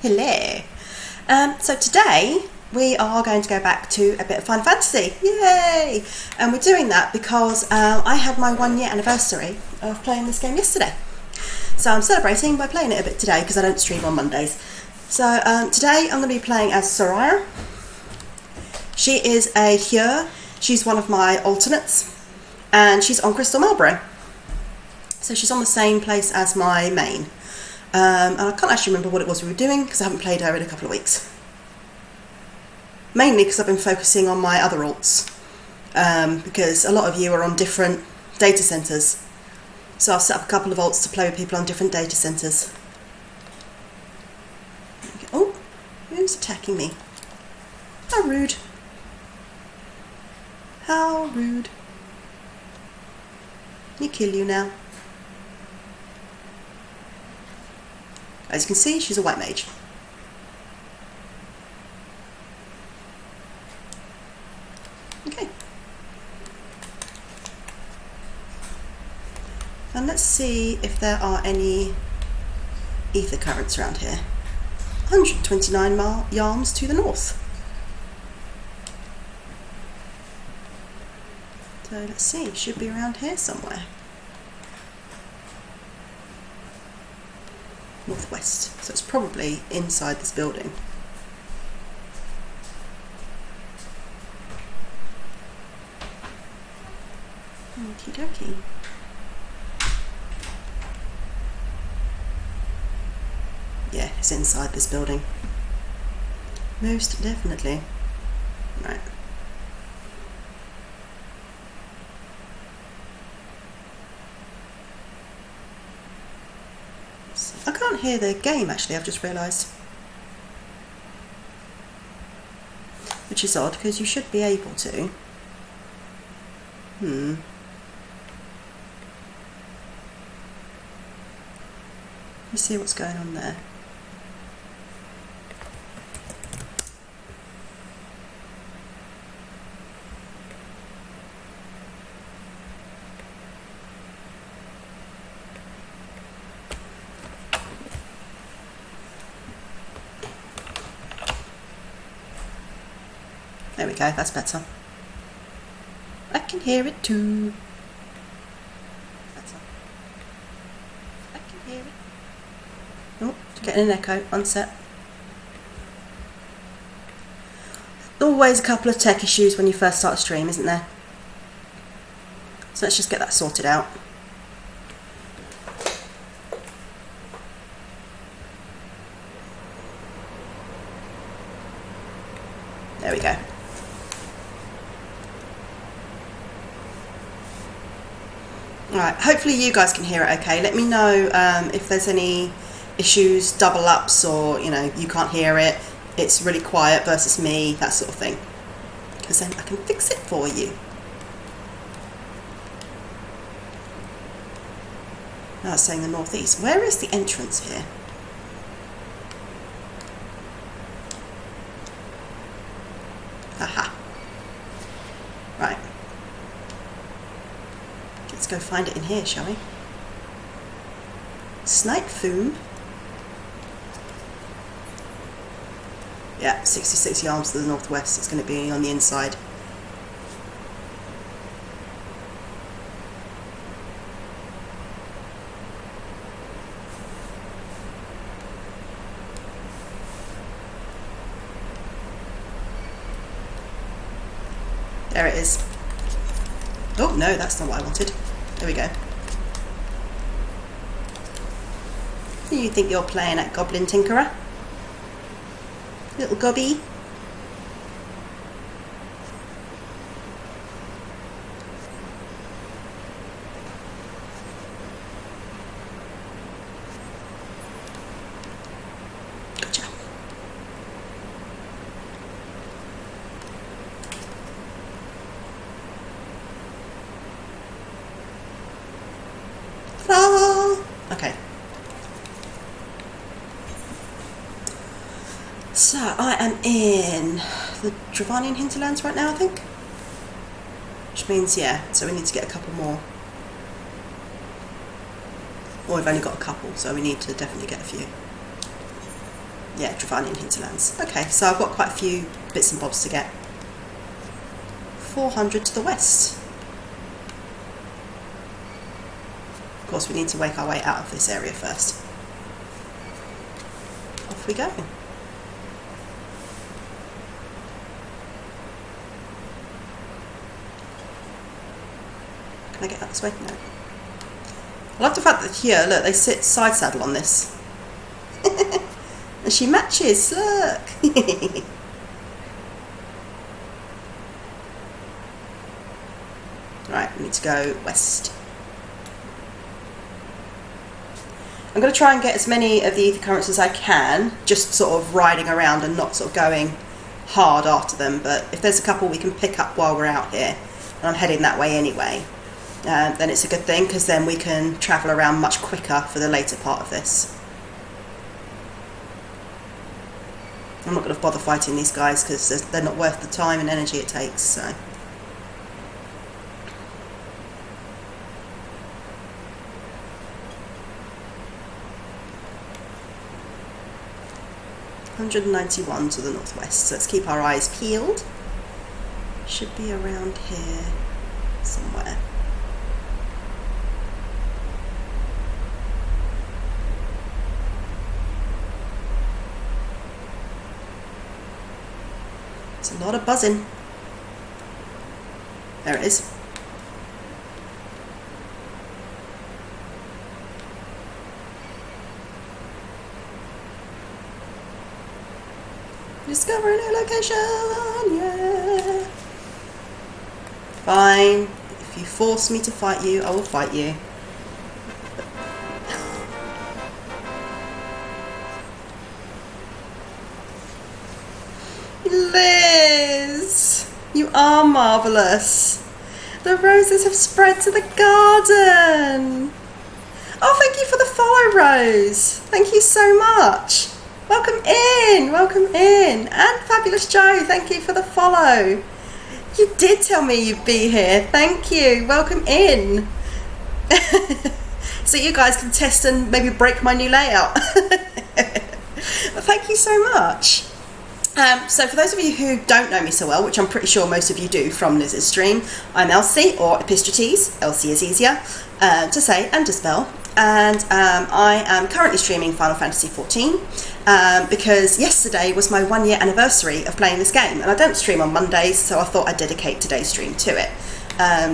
Hello. So today we are going to go back to a bit of Final Fantasy. Yay! And we're doing that because I had my 1 year anniversary of playing this game yesterday. So I'm celebrating by playing it a bit today because I don't stream on Mondays. So today I'm going to be playing as Soraya. She is a Hyur. She's one of my alternates. And she's on Crystal Marlborough. So she's on the same place as my main. And I can't actually remember what it was we were doing because I haven't played her in a couple of weeks. Mainly because I've been focusing on my other alts. Because a lot of you are on different data centres. So I've set up a couple of alts to play with people on different data centres. Oh, who's attacking me? How rude. How rude. Let me kill you now. As you can see, she's a white mage. Okay. And let's see if there are any ether currents around here. 129 yards to the north. So let's see, should be around here somewhere. Northwest, so it's probably inside this building. Okie dokie. Yeah, it's inside this building. Most definitely. Right. I can't hear the game actually, I've just realised. Which is odd, because you should be able to. Let me see what's going on there. There we go, that's better. I can hear it too. Better. I can hear it. Oh, getting an echo, one sec. Always a couple of tech issues when you first start a stream, isn't there? So let's just get that sorted out. There we go. Alright, hopefully you guys can hear it okay. Let me know if there's any issues, double ups, or you know, you can't hear it, it's really quiet versus me, that sort of thing. Because then I can fix it for you. Now it's saying the northeast. Where is the entrance here? Aha. Right. Let's go find it in here, shall we? Snipe Foom. Yeah, 66 yards to the northwest. It's going to be on the inside. There it is. Oh no, that's not what I wanted. There we go. Do you think you're playing at Goblin Tinkerer? Little gobby? Gotcha. Okay. So I am in the Dravanian hinterlands right now, I think. Which means, yeah, so we need to get a couple more. Or we've only got a couple, so we need to definitely get a few. Yeah, Dravanian hinterlands. Okay, so I've got quite a few bits and bobs to get. 400 to the west. Of course, we need to work our way out of this area first. Off we go. Can I get out this way? No. I love the fact that here, look, they sit side saddle on this. And she matches, look. Right, we need to go west. I'm going to try and get as many of the ether currents as I can, just sort of riding around and not sort of going hard after them, but if there's a couple we can pick up while we're out here, and I'm heading that way anyway, then it's a good thing, because then we can travel around much quicker for the later part of this. I'm not going to bother fighting these guys because they're not worth the time and energy it takes, so. $191 to the northwest, so let's keep our eyes peeled. Should be around here somewhere. It's a lot of buzzing. There it is. Discover a new location, yeah. Fine. If you force me to fight you, I will fight you. Liz, you are marvellous. The roses have spread to the garden. Oh, thank you for the follow, Rose. Thank you so much. Welcome in, welcome in. And Fabulous Joe, thank you for the follow. You did tell me you'd be here. Thank you. Welcome in. So you guys can test and maybe break my new layout. But thank you so much. So for those of you who don't know me so well, which I'm pretty sure most of you do from Liz's stream, I'm Elsie, or Epistrates. Elsie is easier to say and to spell. And I am currently streaming Final Fantasy XIV because yesterday was my 1 year anniversary of playing this game, and I don't stream on Mondays, so I thought I'd dedicate today's stream to it.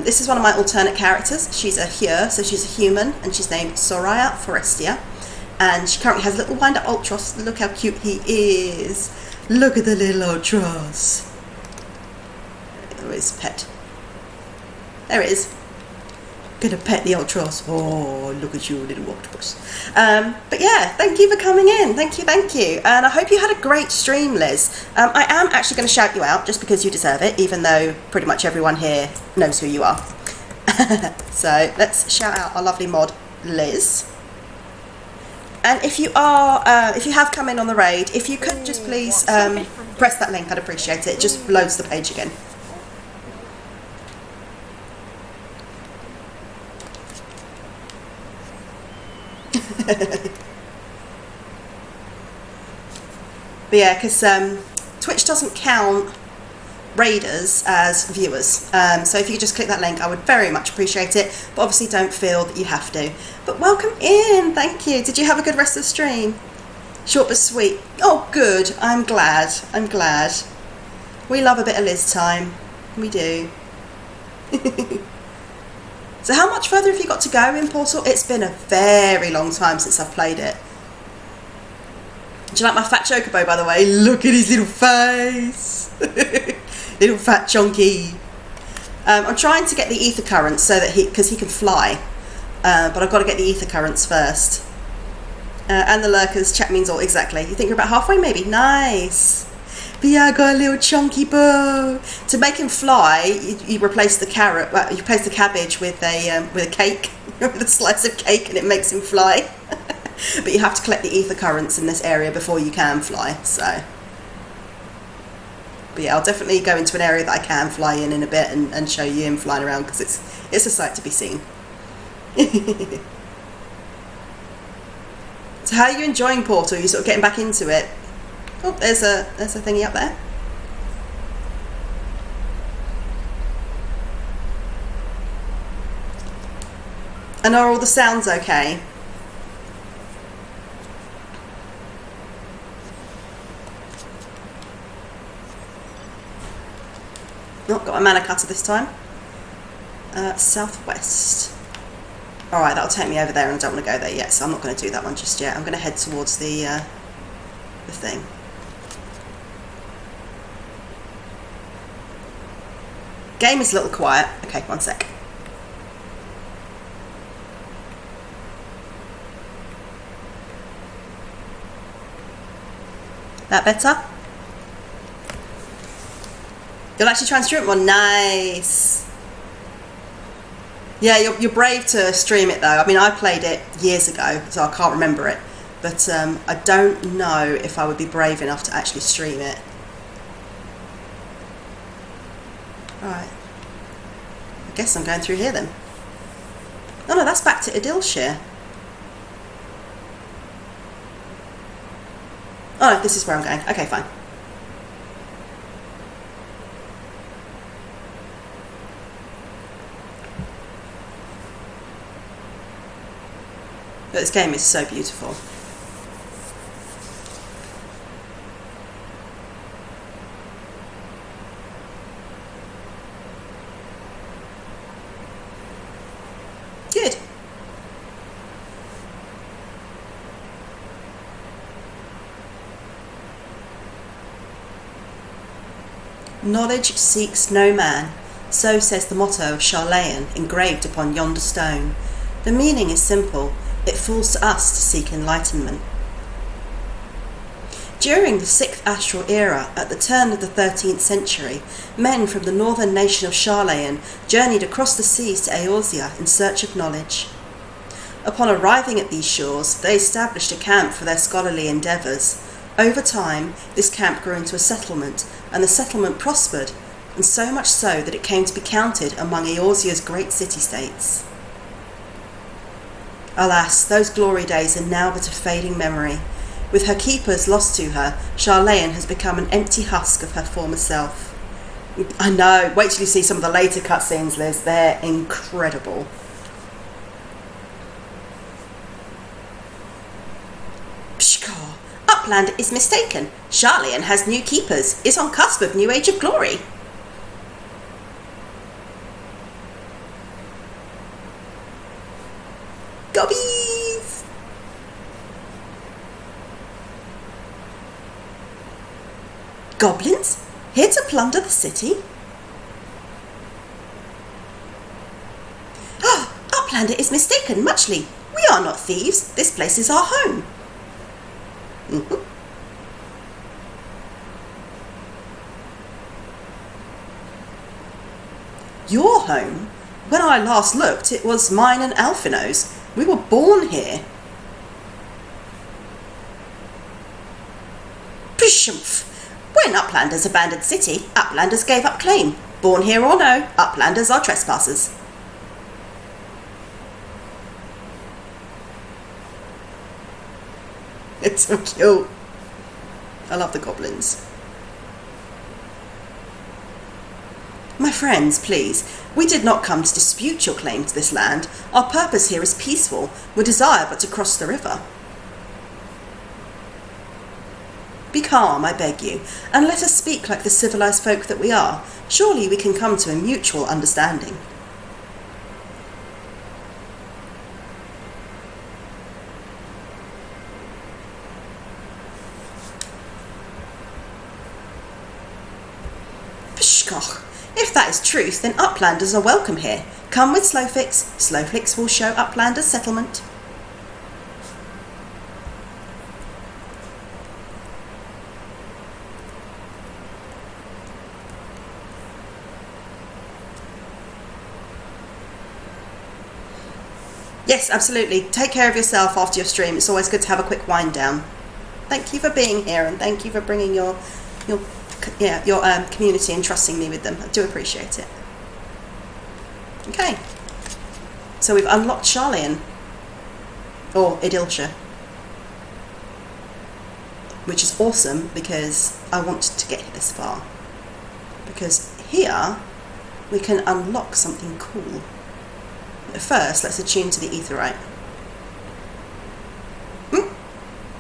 This is one of my alternate characters. She's a Hyur, so she's a human, and she's named Soraya Forestia, and she currently has a little wind-up Ultros. Look how cute he is. Look at the little Ultros. Oh, his pet. There it is. Gonna pet the Ultros. Oh, look at you, little octopus. But yeah, thank you for coming in. Thank you, and I hope you had a great stream, Liz. I am actually going to shout you out just because you deserve it, even though pretty much everyone here knows who you are. So let's shout out our lovely mod, Liz. And if you are, if you have come in on the raid, if you could just please press that link, I'd appreciate it. It just loads the page again. But yeah, because Twitch doesn't count raiders as viewers, so if you could just click that link, I would very much appreciate it, but obviously don't feel that you have to. But welcome in, thank you. Did you have a good rest of the stream? Short but sweet. Oh good, I'm glad. We love a bit of Liz time, we do. So how much further have you got to go in Portal? It's been a very long time since I've played it. Do you like my fat chocobo, by the way? Look at his little face. Little fat chunky. I'm trying to get the ether currents so that because he can fly. But I've got to get the ether currents first. And the lurkers, chat means all, exactly. You think you're about halfway maybe? Nice. But yeah, I got a little chunky bow. To make him fly, you replace the carrot. Well, you replace the cabbage with a cake, with a slice of cake, and it makes him fly. But you have to collect the ether currents in this area before you can fly. So, but yeah, I'll definitely go into an area that I can fly in a bit and show you him flying around because it's a sight to be seen. So, how are you enjoying Portal? Are you sort of getting back into it? Oh, there's a thingy up there. And are all the sounds okay? Oh, got my mana cutter this time. Southwest. Alright, that'll take me over there, and I don't want to go there yet, so I'm not going to do that one just yet. I'm going to head towards the thing. Game is a little quiet. Okay, one sec. That better? You'll actually try and stream it more. Nice. Yeah, you're brave to stream it though. I mean, I played it years ago, so I can't remember it. But I don't know if I would be brave enough to actually stream it. Alright. I guess I'm going through here then. Oh no, that's back to Idilshire. Oh no, this is where I'm going. Okay, fine. But this game is so beautiful. Good. Knowledge seeks no man, so says the motto of Charlayan engraved upon yonder stone. The meaning is simple. It falls to us to seek enlightenment. During the 6th Astral Era, at the turn of the 13th century, men from the northern nation of Charlayan journeyed across the seas to Eorzea in search of knowledge. Upon arriving at these shores, they established a camp for their scholarly endeavours. Over time, this camp grew into a settlement, and the settlement prospered, and so much so that it came to be counted among Eorzea's great city-states. Alas, those glory days are now but a fading memory. With her keepers lost to her, Charlayan has become an empty husk of her former self. I know, wait till you see some of the later cutscenes, Liz. They're incredible. Pshkar, Uplander is mistaken. Charlayan has new keepers, is on cusp of new age of glory. Gobbies! Goblins? Here to plunder the city? Ah! Uplander is mistaken, muchly. We are not thieves. This place is our home. Your home? When I last looked, it was mine and Alphino's. We were born here. Pshumph! When Uplanders abandoned city, Uplanders gave up claim. Born here or no, Uplanders are trespassers. It's so cute. I love the goblins. My friends, please, we did not come to dispute your claim to this land. Our purpose here is peaceful. We desire but to cross the river. Be calm, I beg you, and let us speak like the civilized folk that we are. Surely we can come to a mutual understanding. Pshkoch! If that is truth, then Uplanders are welcome here. Come with Slowfix. Slowfix will show Uplanders settlement. Yes, absolutely. Take care of yourself after your stream. It's always good to have a quick wind down. Thank you for being here, and thank you for bringing your community and trusting me with them. I do appreciate it. Okay. So we've unlocked Charlayan. Or Idilshire. which is awesome because I want to get this far. Because here we can unlock something cool. But first, let's attune to the aetheryte.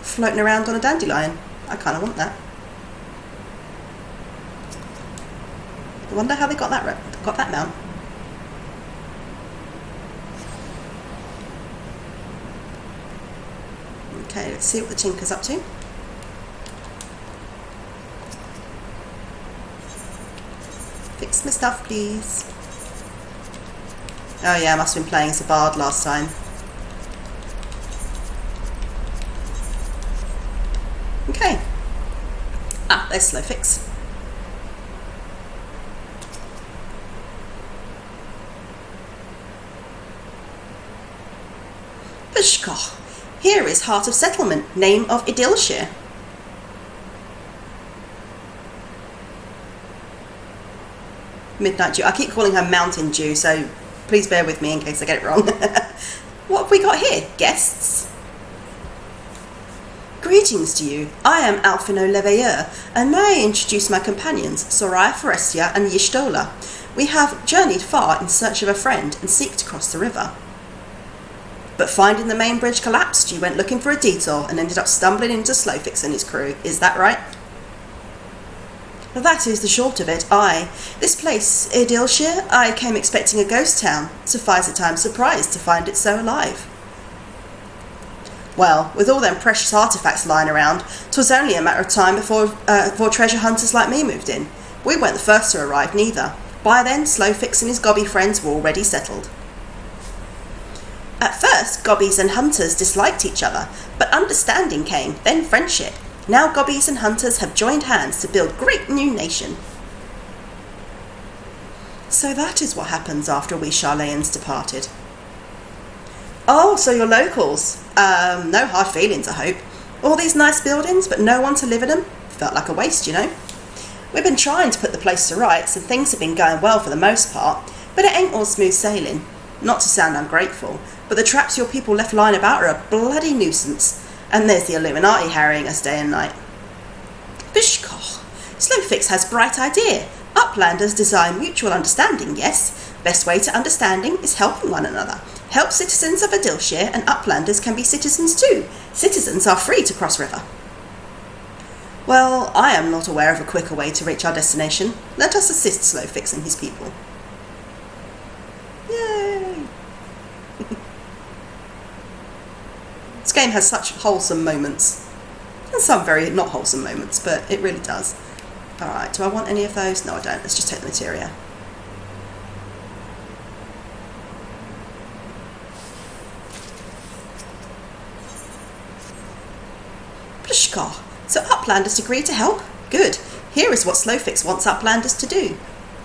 Floating around on a dandelion. I kind of want that. I wonder how they got that mount. Okay, let's see what the Tinker's up to. Fix my stuff, please. Oh yeah, I must have been playing as a bard last time. Okay. Ah, there's slow fix. Bushkoch. Here is Heart of Settlement, name of Idilshire. Midnight Dew. I keep calling her Mountain Dew, so please bear with me in case I get it wrong. What have we got here? Guests? Greetings to you. I am Alphino Leveilleur, and may I introduce my companions, Soraya Forestia and Yishtola. We have journeyed far in search of a friend and seek to cross the river. But finding the main bridge collapsed, you went looking for a detour and ended up stumbling into Slowfix and his crew. Is that right? Well, that is the short of it. This place, Idilshire, I came expecting a ghost town. Suffice it, I'm surprised to find it so alive. Well, with all them precious artefacts lying around, 'twas only a matter of time before treasure hunters like me moved in. We weren't the first to arrive, neither. By then, Slowfix and his gobby friends were already settled. At first, gobbies and hunters disliked each other, but understanding came, then friendship. Now gobbies and hunters have joined hands to build great new nation. So that is what happens after we Charlayans departed. Oh, so you're locals. No hard feelings, I hope. All these nice buildings, but no one to live in them? Felt like a waste, you know. We've been trying to put the place to rights, and things have been going well for the most part, but it ain't all smooth sailing. Not to sound ungrateful, but the traps your people left lying about are a bloody nuisance, and there's the Illuminati harrying us day and night. Bishkoch, Slowfix has bright idea. Uplanders desire mutual understanding, yes. Best way to understanding is helping one another. Help citizens of Idilshire, and Uplanders can be citizens too. Citizens are free to cross river. Well, I am not aware of a quicker way to reach our destination. Let us assist Slowfix and his people. Yay! This game has such wholesome moments. And some very not wholesome moments, but it really does. Alright, do I want any of those? No, I don't. Let's just take the materia. Plishkar. So Uplanders agree to help? Good. Here is what Slowfix wants Uplanders to do.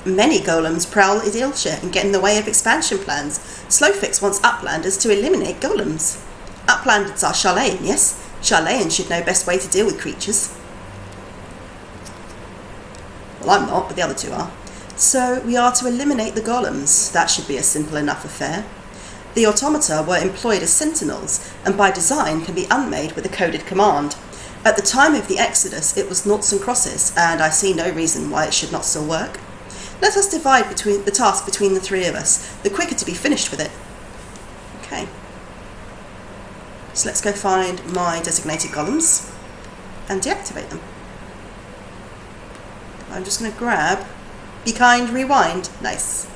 Many golems prowl Idilshire and get in the way of expansion plans. Slowfix wants Uplanders to eliminate golems. Uplanders are Charlayan, yes? Charlayans should know best way to deal with creatures. Well, I'm not, but the other two are. So we are to eliminate the golems. That should be a simple enough affair. The automata were employed as sentinels, and by design can be unmade with a coded command. At the time of the Exodus, it was noughts and crosses, and I see no reason why it should not still work. Let us divide the task between the three of us, the quicker to be finished with it. Okay. So let's go find my designated golems and deactivate them. I'm just going to grab Be Kind, Rewind. Nice.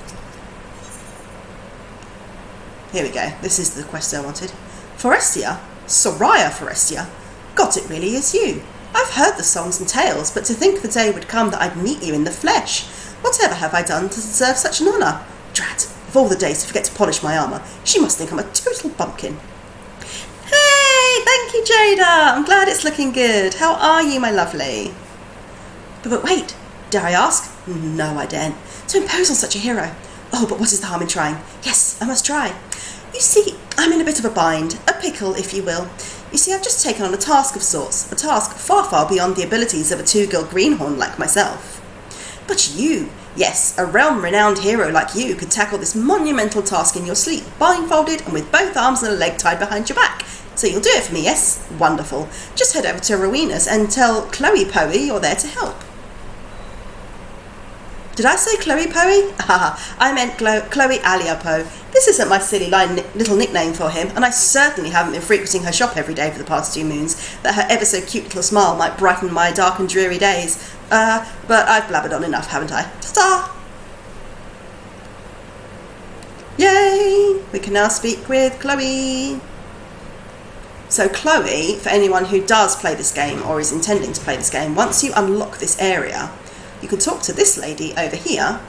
Here we go. This is the quest I wanted. Forestia? Soraya Forestia? God, it really is you. I've heard the songs and tales, but to think the day would come that I'd meet you in the flesh. Whatever have I done to deserve such an honour? Drat, of all the days to forget to polish my armour, she must think I'm a total bumpkin. Hey, thank you, Jada. I'm glad it's looking good. How are you, my lovely? But wait, dare I ask? No, I daren't. To impose on such a hero. Oh, but what is the harm in trying? Yes, I must try. You see, I'm in a bit of a bind, a pickle, if you will. You see, I've just taken on a task of sorts, a task far, far beyond the abilities of a two-girl greenhorn like myself. But you, yes, a realm-renowned hero like you could tackle this monumental task in your sleep, blindfolded and with both arms and a leg tied behind your back. So you'll do it for me, yes? Wonderful. Just head over to Rowena's and tell Chloe Poe you're there to help. Did I say Chloe Poe? Haha, I meant Chloe Alia Poe. This isn't my silly little nickname for him, and I certainly haven't been frequenting her shop every day for the past 2 moons, that her ever so cute little smile might brighten my dark and dreary days. But I've blabbered on enough, haven't I? Ta-ta! Yay! We can now speak with Chloe. So Chloe, for anyone who does play this game or is intending to play this game, once you unlock this area, you can talk to this lady over here,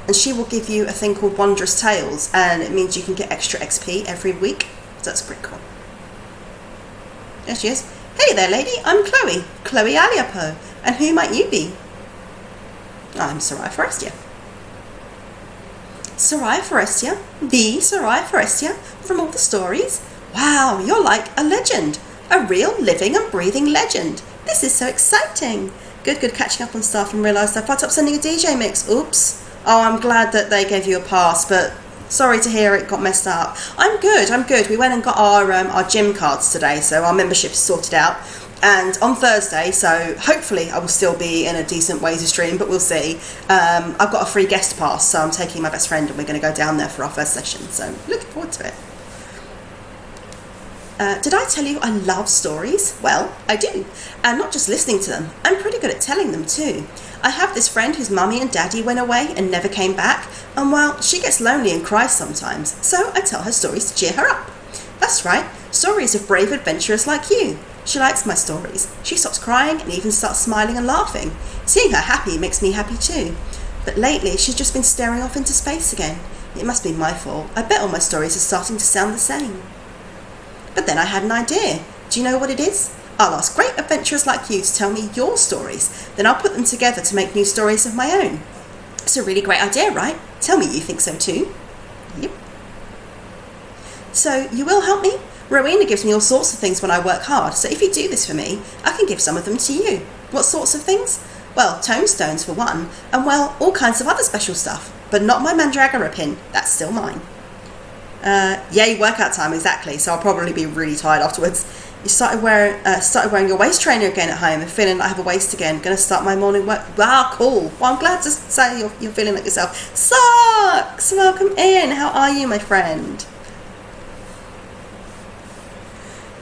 and she will give you a thing called Wondrous Tales, and it means you can get extra XP every week. So that's pretty cool. There she is. Hey there, lady. I'm Chloe. Chloe Aliapo. And who might you be? I'm Soraya Forestia. Soraya Forestia? The Soraya Forestia from all the stories? Wow, you're like a legend. A real living and breathing legend. This is so exciting. Good catching up on stuff and realised I fucked up sending a DJ mix. Oops. Oh, I'm glad that they gave you a pass, but sorry to hear it got messed up. I'm good. We went and got our gym cards today, so our membership is sorted out. And on Thursday, so hopefully I will still be in a decent way to stream, but we'll see. I've got a free guest pass, so I'm taking my best friend and we're going to go down there for our first session, so looking forward to it. Did I tell you I love stories? Well, I do. And not just listening to them, I'm pretty good at telling them too. I have this friend whose mummy and daddy went away and never came back, and well, she gets lonely and cries sometimes, so I tell her stories to cheer her up. That's right, stories of brave adventurers like you. She likes my stories. She stops crying and even starts smiling and laughing. Seeing her happy makes me happy too. But lately, she's just been staring off into space again. It must be my fault. I bet all my stories are starting to sound the same. But then I had an idea. Do you know what it is? I'll ask great adventurers like you to tell me your stories. Then I'll put them together to make new stories of my own. It's a really great idea, right? Tell me you think so too. Yep. So, you will help me? Rowena gives me all sorts of things when I work hard, so if you do this for me, I can give some of them to you. What sorts of things? Well, tomestones for one, and well, all kinds of other special stuff. But not my Mandragora pin, that's still mine. Yay, workout time, exactly, so I'll probably be really tired afterwards. You started wearing your waist trainer again at home and feeling like I have a waist again. Going to start my morning work. Wow, cool. Well, I'm glad to say you're feeling like yourself. Sucks! Welcome in. How are you, my friend?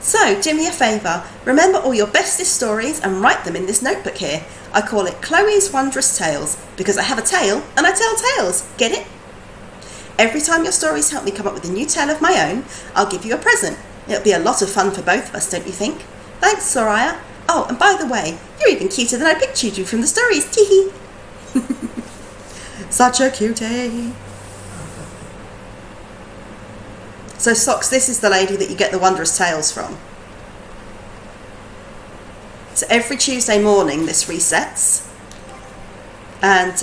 So, do me a favour. Remember all your bestest stories and write them in this notebook here. I call it Chloe's Wondrous Tales because I have a tale and I tell tales. Get it? Every time your stories help me come up with a new tale of my own, I'll give you a present. It'll be a lot of fun for both of us, don't you think? Thanks, Soraya. Oh, and by the way, you're even cuter than I pictured you from the stories. Teehee. Such a cutie. So, Socks, this is the lady that you get the Wondrous Tales from. So every Tuesday morning this resets. And,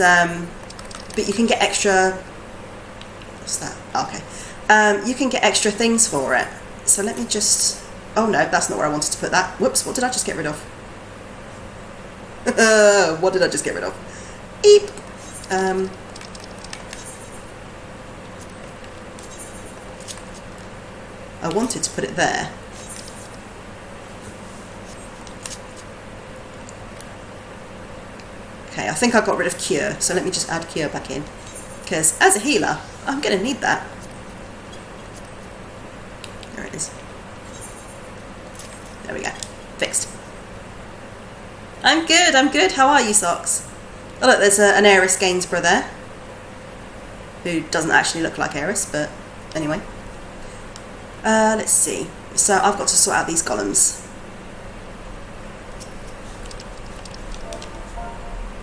but you can get extra... What's that? Okay. You can get extra things for it. So let me just... Oh no, that's not where I wanted to put that. Whoops, what did I just get rid of? What did I just get rid of? Eep! I wanted to put it there. Okay, I think I got rid of Cure, so let me just add Cure back in. Because as a healer, I'm going to need that. There it is. There we go. Fixed. I'm good. How are you, Socks? Oh look, there's an Eris Gainsborough there. Who doesn't actually look like Eris, but anyway. Let's see. So I've got to sort out these golems.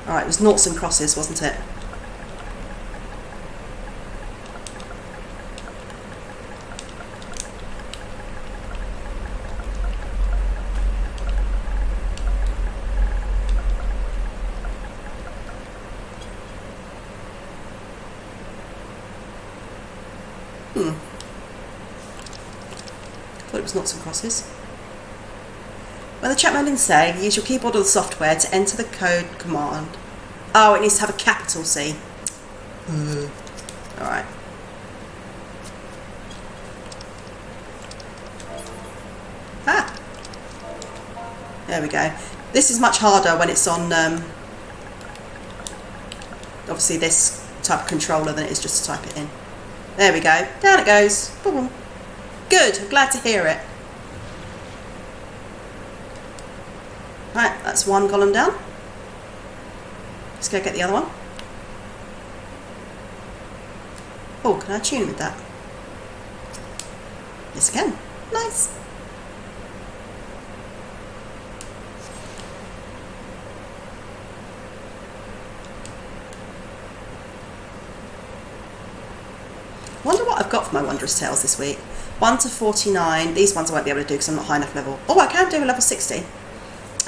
Alright, it was noughts and crosses, wasn't it? Thought it was noughts and crosses. When the chat didn't say, use your keyboard or the software to enter the code command. Oh, it needs to have a capital C. Alright. There we go. This is much harder when it's on, obviously this type of controller than it is just to type it in. There we go. Down it goes. Boom. Good. I'm glad to hear it. Right, that's one column down. Let's go get the other one. Oh, can I tune with that? Yes, I can. Nice. Wonder what I've got for my Wondrous Tales this week. 1 to 49. These ones I won't be able to do because I'm not high enough level. Oh, I can do a level 60.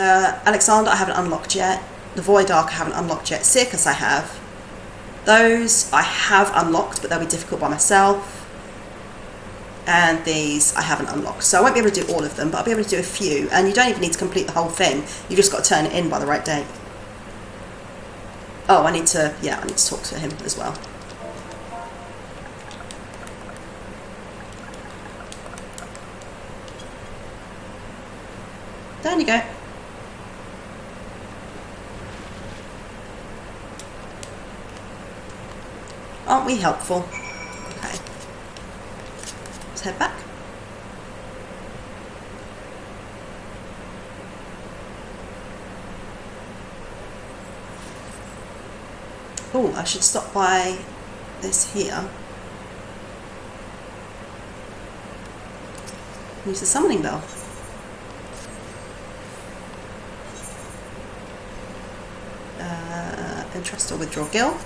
Alexander I haven't unlocked yet. The Void Ark I haven't unlocked yet. Circus I have. Those I have unlocked, but they'll be difficult by myself. And these I haven't unlocked. So I won't be able to do all of them, but I'll be able to do a few. And you don't even need to complete the whole thing. You've just got to turn it in by the right date. Oh, I need to talk to him as well. Down you go. Aren't we helpful? Okay. Let's head back. Oh, I should stop by this here. Use the summoning bell. Entrust or withdraw gil.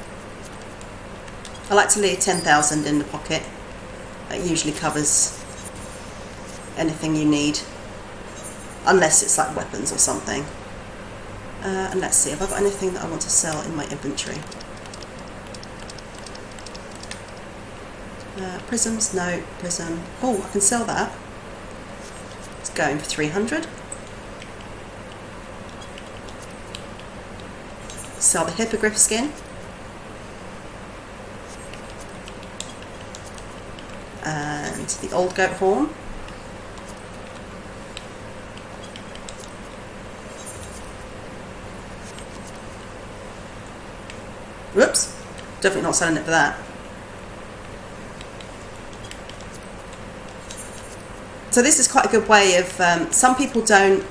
I like to leave 10,000 in the pocket. That usually covers anything you need, unless it's like weapons or something. And let's see, have I got anything that I want to sell in my inventory? Prisms, no, prism. Oh, I can sell that. It's going for 300. Sell the hippogriff skin. And the old goat horn. Whoops, definitely not selling it for that. So this is quite a good way of, some people don't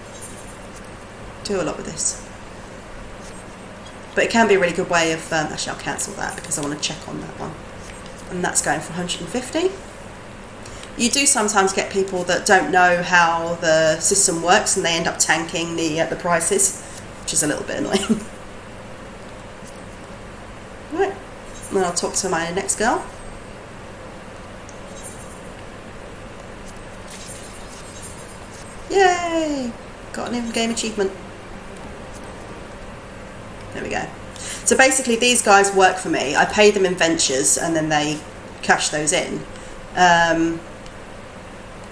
do a lot with this. But it can be a really good way of, actually I'll cancel that because I want to check on that one. And that's going for 150. You do sometimes get people that don't know how the system works and they end up tanking the prices, which is a little bit annoying. Right, and then I'll talk to my next girl. Yay! Got an in-game achievement. There we go. So basically these guys work for me. I pay them in ventures and then they cash those in.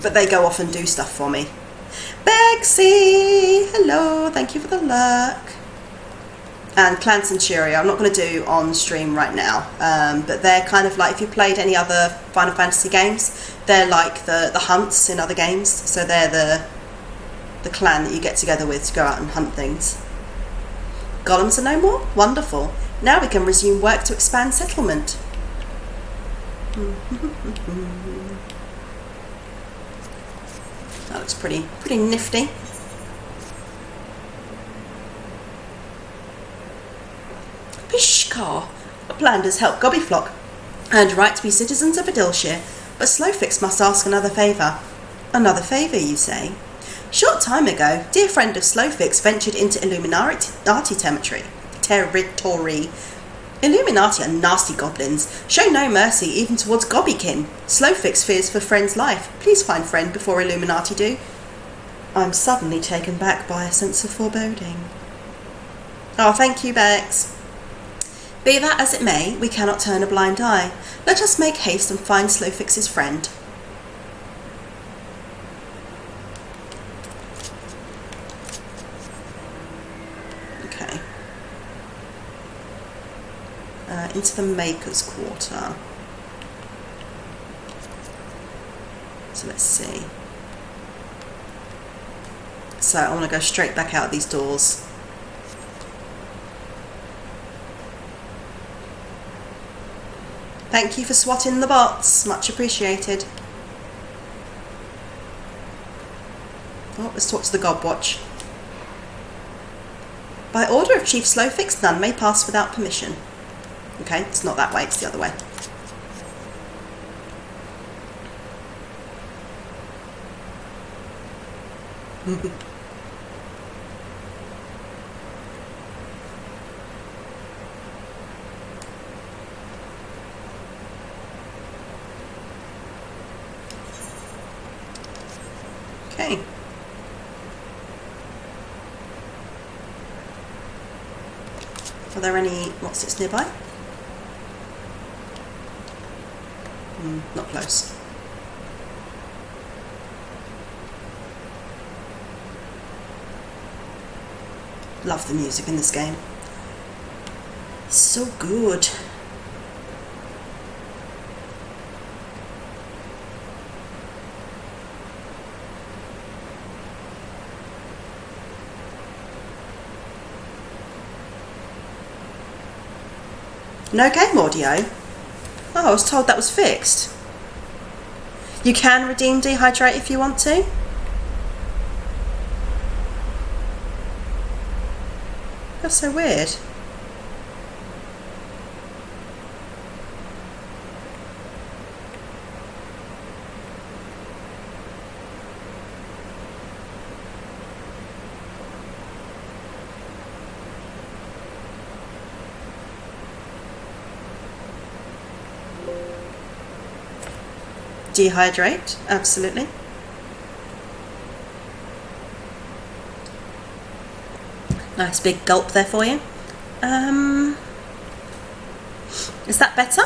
But they go off and do stuff for me. Bexy! Hello, thank you for the lurk. And Clan Centuria, I'm not going to do on stream right now. But they're kind of like, if you played any other Final Fantasy games, they're like the hunts in other games. So they're the clan that you get together with to go out and hunt things. Golems are no more? Wonderful. Now we can resume work to expand settlement. That looks pretty nifty. Pishkar! Uplanders help Gobbyflock earned right to be citizens of Adilshire, but Slowfix must ask another favour. Another favour, you say? Short time ago, dear friend of Slowfix ventured into Illuminati territory. Illuminati are nasty goblins. Show no mercy even towards Gobbykin. Slowfix fears for friend's life. Please find friend before Illuminati do. I'm suddenly taken back by a sense of foreboding. Oh, thank you, Bex. Be that as it may, we cannot turn a blind eye. Let us make haste and find Slowfix's friend. Okay. Into the Maker's Quarter. So let's see. So I want to go straight back out these doors. Thank you for swatting the bots, much appreciated. Oh, let's talk to the Godwatch. By order of Chief Slowfix, none may pass without permission. Okay, it's not that way, it's the other way. Okay. Are there any what's it's nearby? Not close. Love the music in this game. So good. No game audio? Oh, I was told that was fixed. You can redeem dehydrate if you want to. That's so weird. Dehydrate, absolutely. Nice big gulp there for you. Is that better?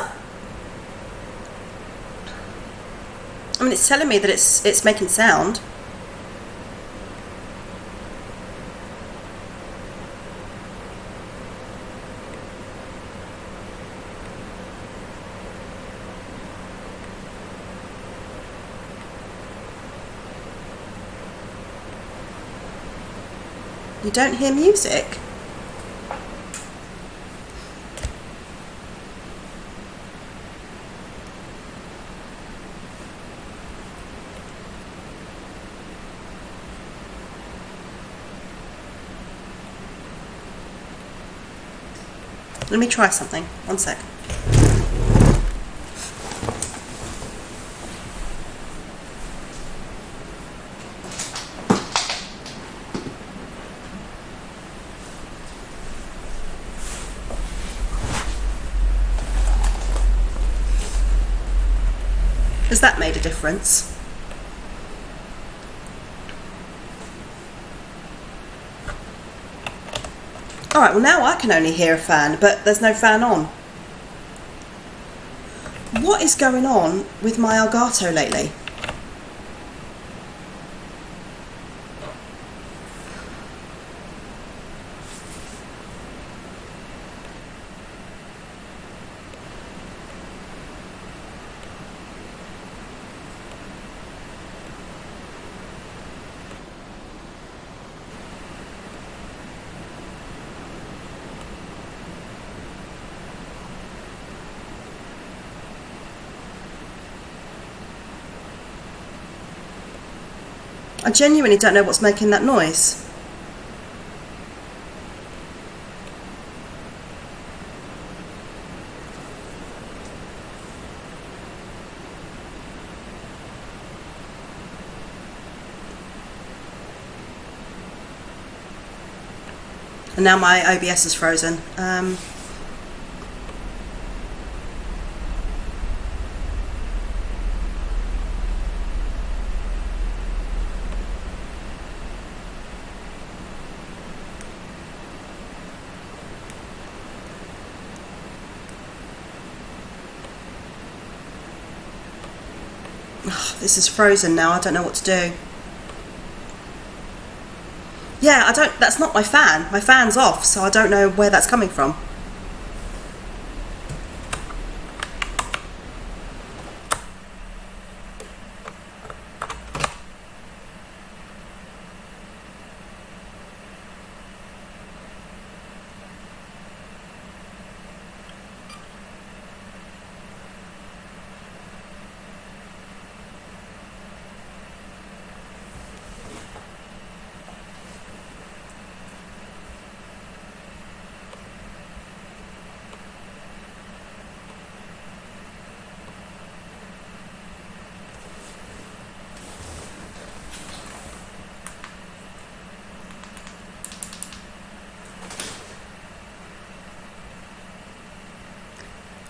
I mean, it's telling me that it's making sound. You don't hear music? Let me try something. One sec. Has that made a difference? Alright, well now I can only hear a fan, but there's no fan on. What is going on with my Elgato lately? I genuinely don't know what's making that noise. And now my OBS is frozen. This is frozen now, I don't know what to do. Yeah, that's not my fan. My fan's off, so I don't know where that's coming from.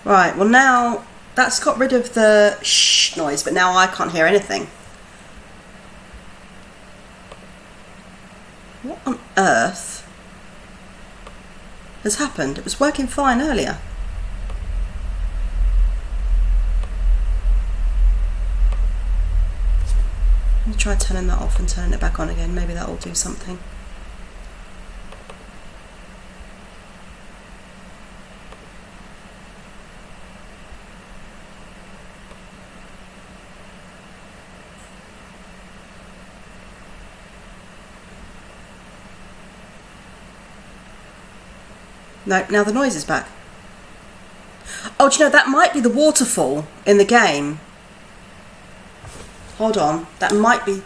Right, well now that's got rid of the shh noise, but now I can't hear anything. What on earth has happened? It was working fine earlier. Let me try turning that off and turning it back on again. Maybe that will do something. No, now the noise is back. Oh, do you know, that might be the waterfall in the game. Hold on, that might be...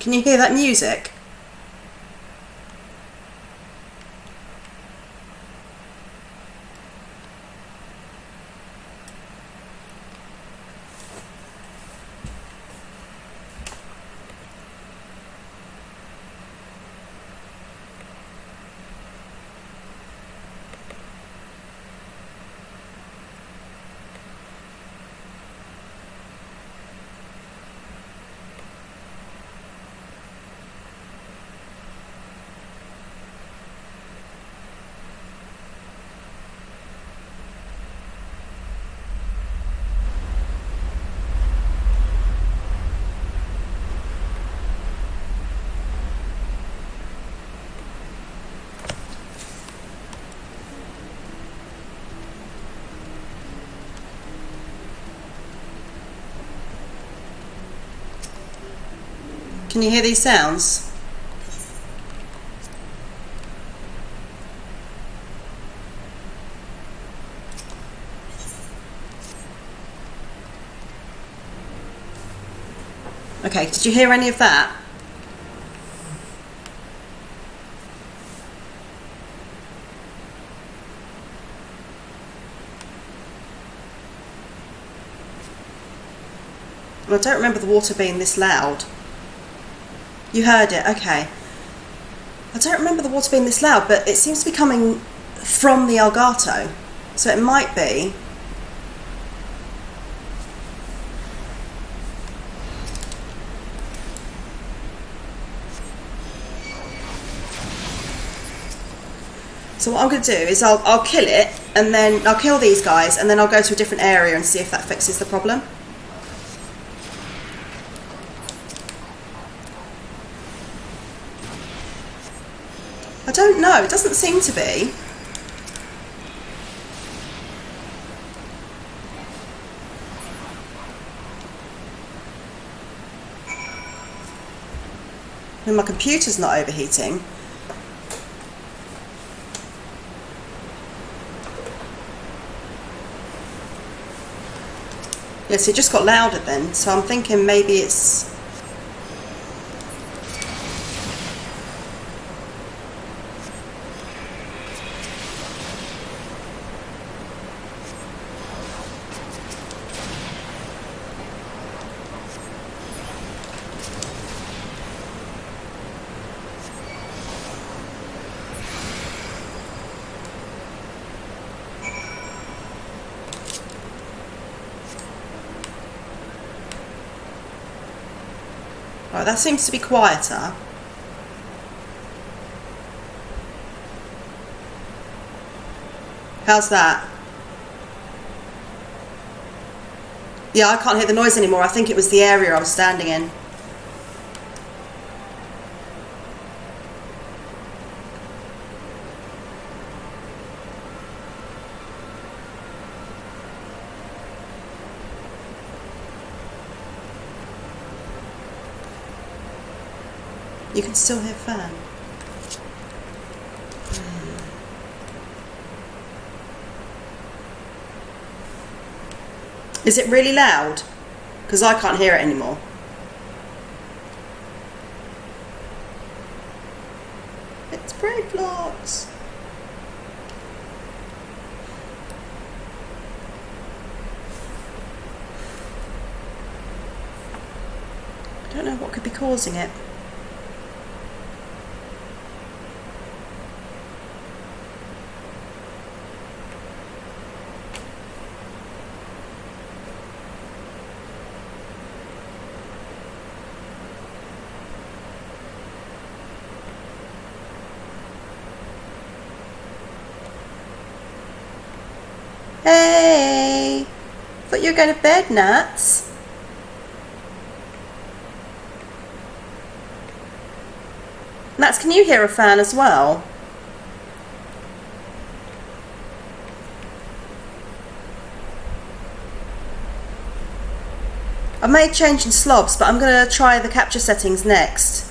Can you hear that music? Can you hear these sounds? Okay, did you hear any of that? Well, I don't remember the water being this loud. You heard it, okay. I don't remember the water being this loud, but it seems to be coming from the Elgato. So it might be. So what I'm going to do is I'll kill it, and then I'll kill these guys, and then I'll go to a different area and see if that fixes the problem. I don't know, it doesn't seem to be. And my computer's not overheating. Yes, it just got louder then, so I'm thinking maybe it's... Right, that seems to be quieter. How's that? Yeah, I can't hear the noise anymore. I think it was the area I was standing in. You can still hear fan. Is it really loud? Because I can't hear it anymore. It's brave blocks. don't know what could be causing it. Hey! Thought you were going to bed, Nuts. Nuts, can you hear a fan as well? I've made change in slobs, but I'm going to try the capture settings next.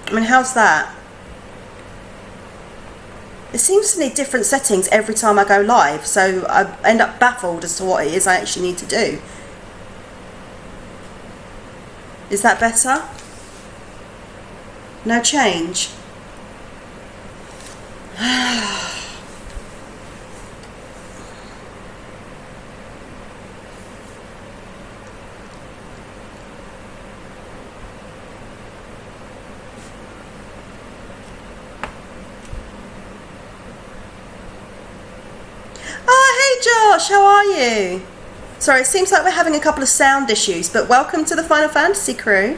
I mean, how's that? It seems to need different settings every time I go live, so I end up baffled as to what it is I actually need to do. Is that better? No change? Josh, how are you? Sorry, it seems like we're having a couple of sound issues, but welcome to the Final Fantasy crew.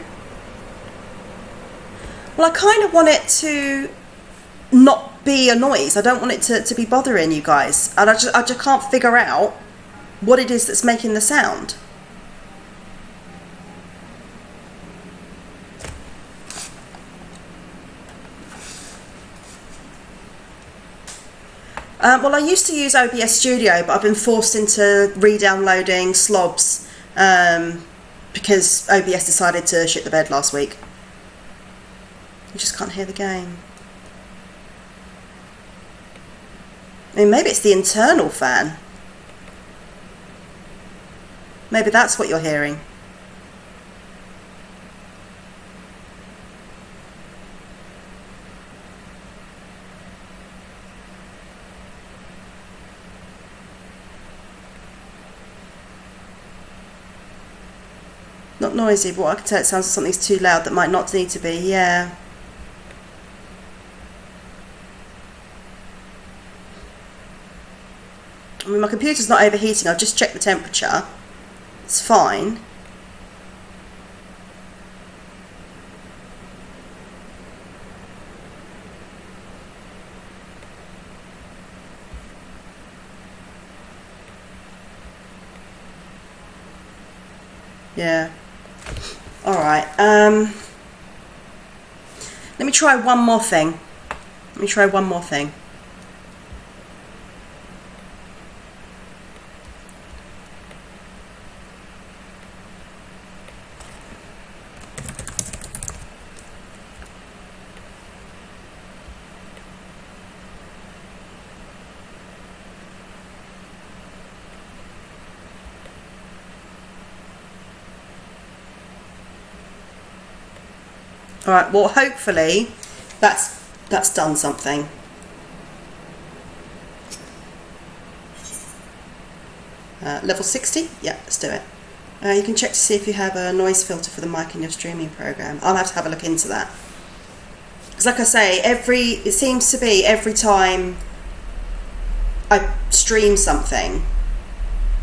Well, I kind of want it to not be a noise. I don't want it to be bothering you guys. And I just can't figure out what it is that's making the sound. Well, I used to use OBS Studio, but I've been forced into re-downloading slobs because OBS decided to shit the bed last week. You just can't hear the game. I mean, maybe it's the internal fan. Maybe that's what you're hearing. Not noisy, but what I can tell, it sounds like something's too loud that might not need to be, yeah. I mean, my computer's not overheating, I've just checked the temperature. It's fine. Yeah. Alright, let me try one more thing. Alright, well, hopefully that's done something. Level 60? Yeah, let's do it. You can check to see if you have a noise filter for the mic in your streaming program. I'll have to have a look into that. Because like I say, it seems to be every time I stream something,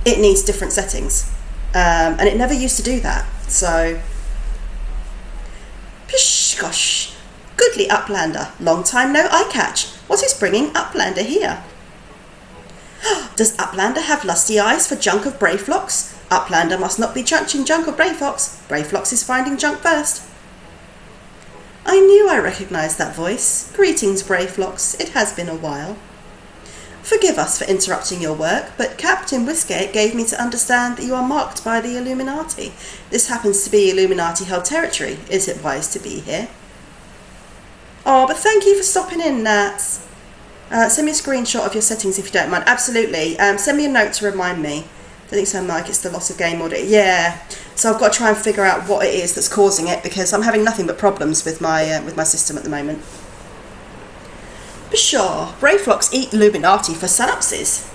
it needs different settings. And it never used to do that, so... Pish, gosh, goodly Uplander, long time no eye catch. What is bringing Uplander here? Does Uplander have lusty eyes for junk of Brayflox? Uplander must not be chunching junk of Brayfox. Brayflox is finding junk first. I knew I recognised that voice. Greetings, Brayflox. It has been a while. Forgive us for interrupting your work, but Captain Whiskate gave me to understand that you are marked by the Illuminati. This happens to be Illuminati-held territory. Is it wise to be here? Oh, but thank you for stopping in, Nats. Send me a screenshot of your settings if you don't mind. Absolutely. Send me a note to remind me. I think so, Mike. It's the loss of game order. Yeah. So I've got to try and figure out what it is that's causing it, because I'm having nothing but problems with my system at the moment. Pshaw. Brave flocks eat Illuminati for synapses.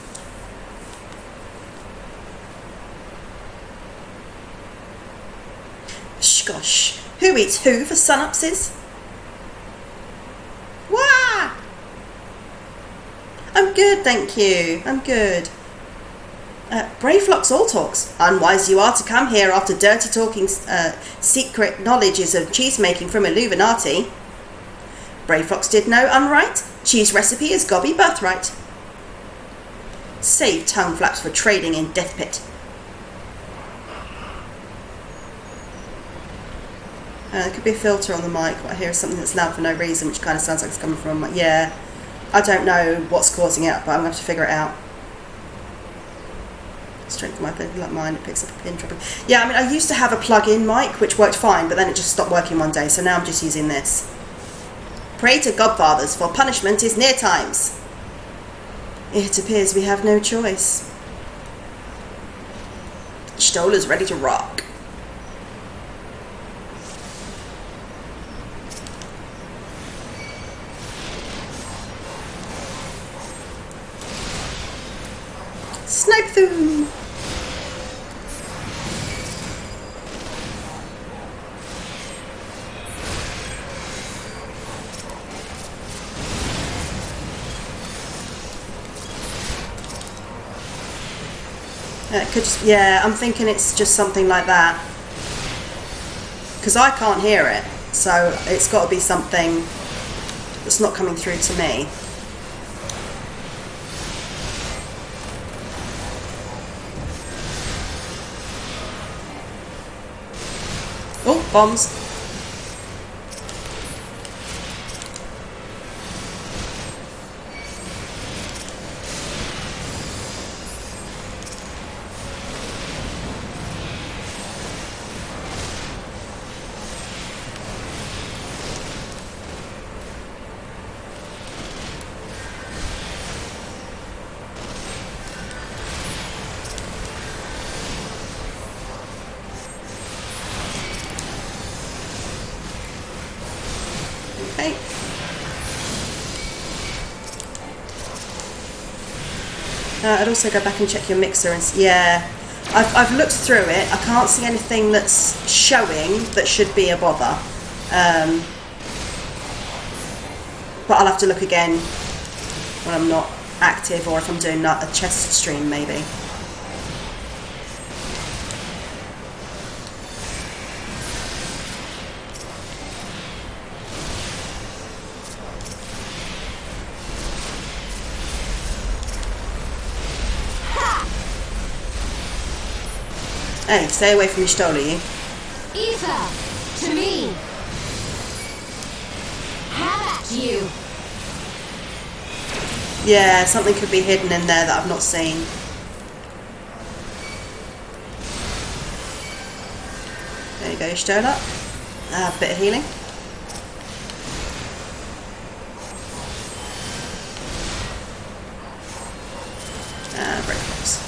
Gosh. Who eats who for synapses? Wah! I'm good, thank you. I'm good. Brave flocks all talks. Unwise you are to come here after dirty talking secret knowledges of cheese making from Illuminati. Brave flocks did no unright. Cheese recipe is gobby birthright. Save tongue flaps for trading in death pit. There could be a filter on the mic, but I hear something that's loud for no reason, which kind of sounds like it's coming from my... Yeah, I don't know what's causing it, but I'm going to have to figure it out. Strength of my like mine, it picks up a pin trouble. Yeah, I mean, I used to have a plug-in mic, which worked fine, but then it just stopped working one day, so now I'm just using this. Pray to Godfathers, for punishment is near times. It appears we have no choice. Stoller's ready to rock. Snipe through! It could just, yeah, I'm thinking it's just something like that. Because I can't hear it, so it's got to be something that's not coming through to me. Oh, bombs. Okay. I'd also go back and check your mixer and yeah, I've looked through it. I can't see anything that's showing that should be a bother, but I'll have to look again when I'm not active, or if I'm doing a chest stream maybe. Hey, stay away from your Stoller, you. Ether, to me. Have at you. Yeah, something could be hidden in there that I've not seen. There you go, Stoller. A bit of healing. Break box.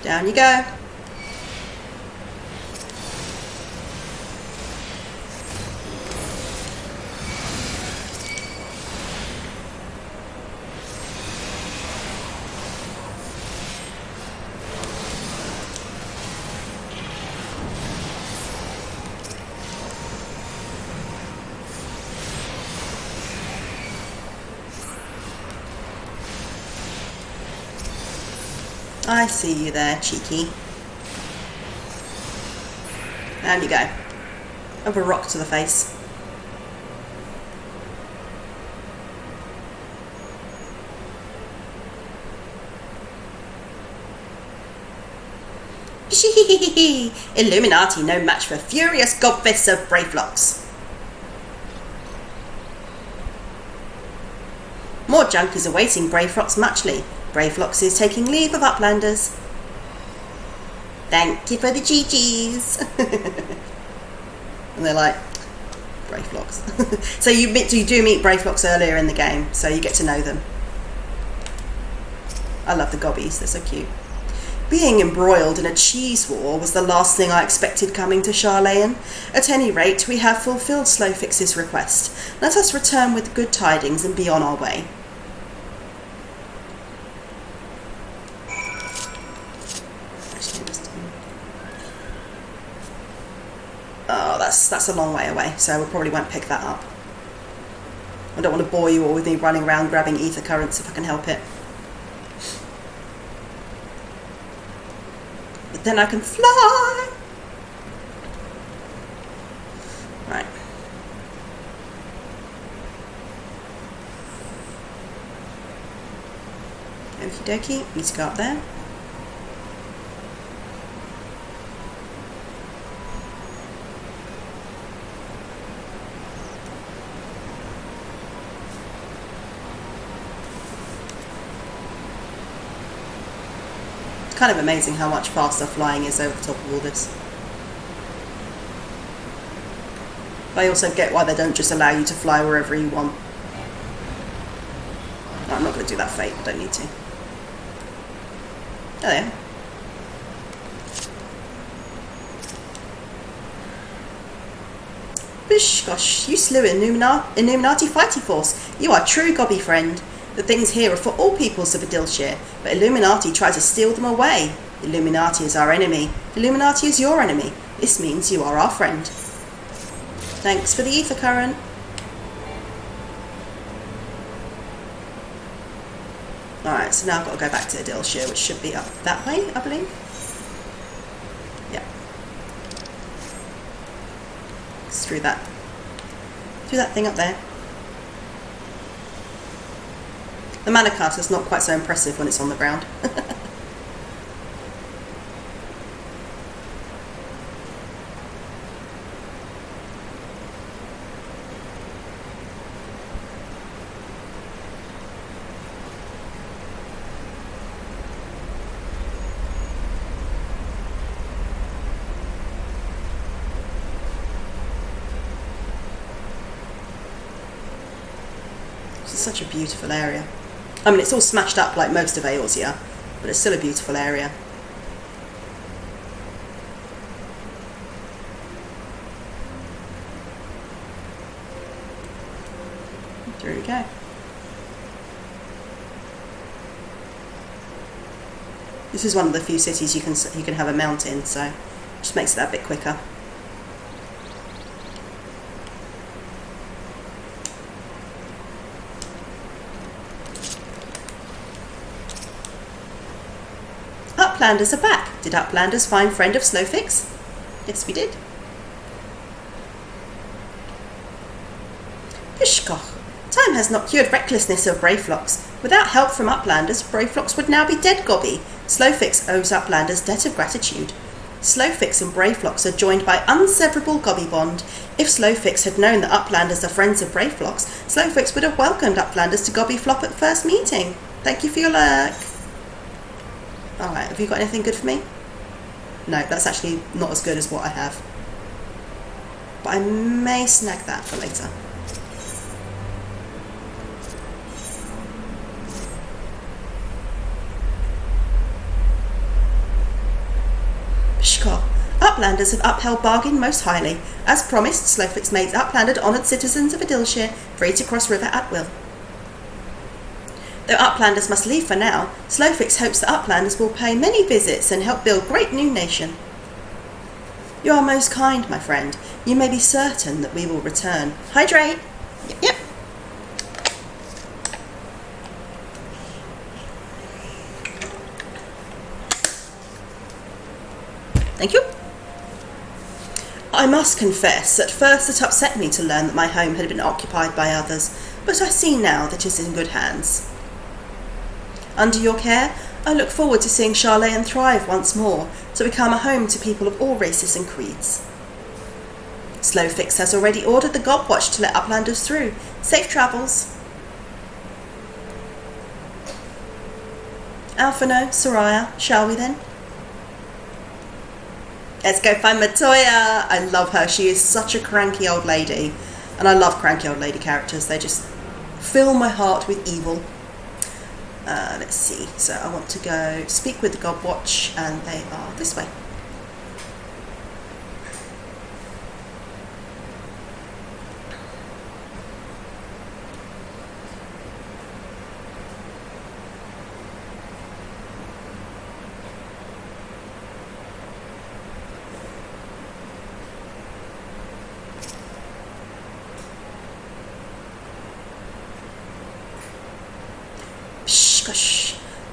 Down you go. I see you there, cheeky. Down you go. Over a rock to the face. Illuminati, no match for furious godfists of brave flocks. More junk is awaiting Brave Flocks muchly. Brave Flocks is taking leave of Uplanders. Thank you for the GGs. And they're like, Brave Flocks. So you do meet Brave Flocks earlier in the game, so you get to know them. I love the gobbies, they're so cute. Being embroiled in a cheese war was the last thing I expected coming to Charlayan. At any rate, we have fulfilled Slowfix's request. Let us return with good tidings and be on our way. Oh, that's a long way away, so we probably won't pick that up. I don't want to bore you all with me running around grabbing ether currents if I can help it. But then I can fly! Right. Okie dokie, need to go up there. Kind of amazing how much faster flying is over the top of all this. But I also get why they don't just allow you to fly wherever you want. No, I'm not going to do that fate, I don't need to. Oh, there. Bish, gosh, you slew Illuminati fighting force. You are a true gobby friend. The things here are for all peoples of Adilshire, but Illuminati try to steal them away. Illuminati is our enemy. Illuminati is your enemy. This means you are our friend. Thanks for the ether current. Alright, so now I've got to go back to Adilshire, which should be up that way, I believe. Yeah. It's through that thing up there. The mana cast is not quite so impressive when it's on the ground. This is such a beautiful area. I mean, it's all smashed up like most of Eorzea, but it's still a beautiful area. There we go. This is one of the few cities you can have a mount in, so it just makes it that bit quicker. Uplanders are back. Did Uplanders find friend of Slowfix? Yes, we did. Pishkoch. Time has not cured recklessness of Brayflocks. Without help from Uplanders, Brayflocks would now be dead gobby. Slowfix owes Uplanders debt of gratitude. Slowfix and Brayflocks are joined by unseverable gobby bond. If Slowfix had known that Uplanders are friends of Brayflocks, Slowfix would have welcomed Uplanders to gobby flop at first meeting. Thank you for your lurk. Alright, have you got anything good for me? No, that's actually not as good as what I have. But I may snag that for later. Pshkar. Uplanders have upheld bargain most highly. As promised, Slowfix makes Uplanded honoured citizens of Adilshire free to cross river at will. Though Uplanders must leave for now, Slowfix hopes that Uplanders will pay many visits and help build great new nation. You are most kind, my friend. You may be certain that we will return. Hydrate! Yep. Thank you. I must confess, at first it upset me to learn that my home had been occupied by others, but I see now that it is in good hands. Under your care, I look forward to seeing Charlayan thrive once more, to become a home to people of all races and creeds. Slowfix has already ordered the Gobwatch to let Uplanders through. Safe travels. Alphino, Soraya, shall we then? Let's go find Matoya. I love her. She is such a cranky old lady. And I love cranky old lady characters. They just fill my heart with evil. Let's see. So I want to go speak with the God Watch, and they are this way.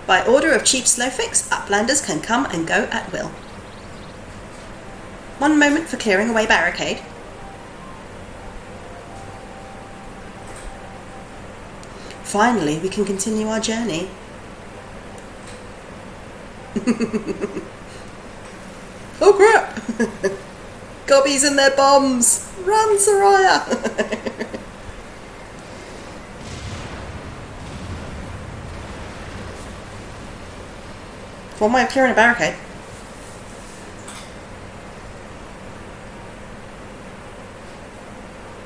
By order of Chief Slowfix, Uplanders can come and go at will. 1 moment for clearing away barricade. Finally, we can continue our journey. Oh crap! Gobbies and their bombs! Run, Soraya! One way of clearing a barricade.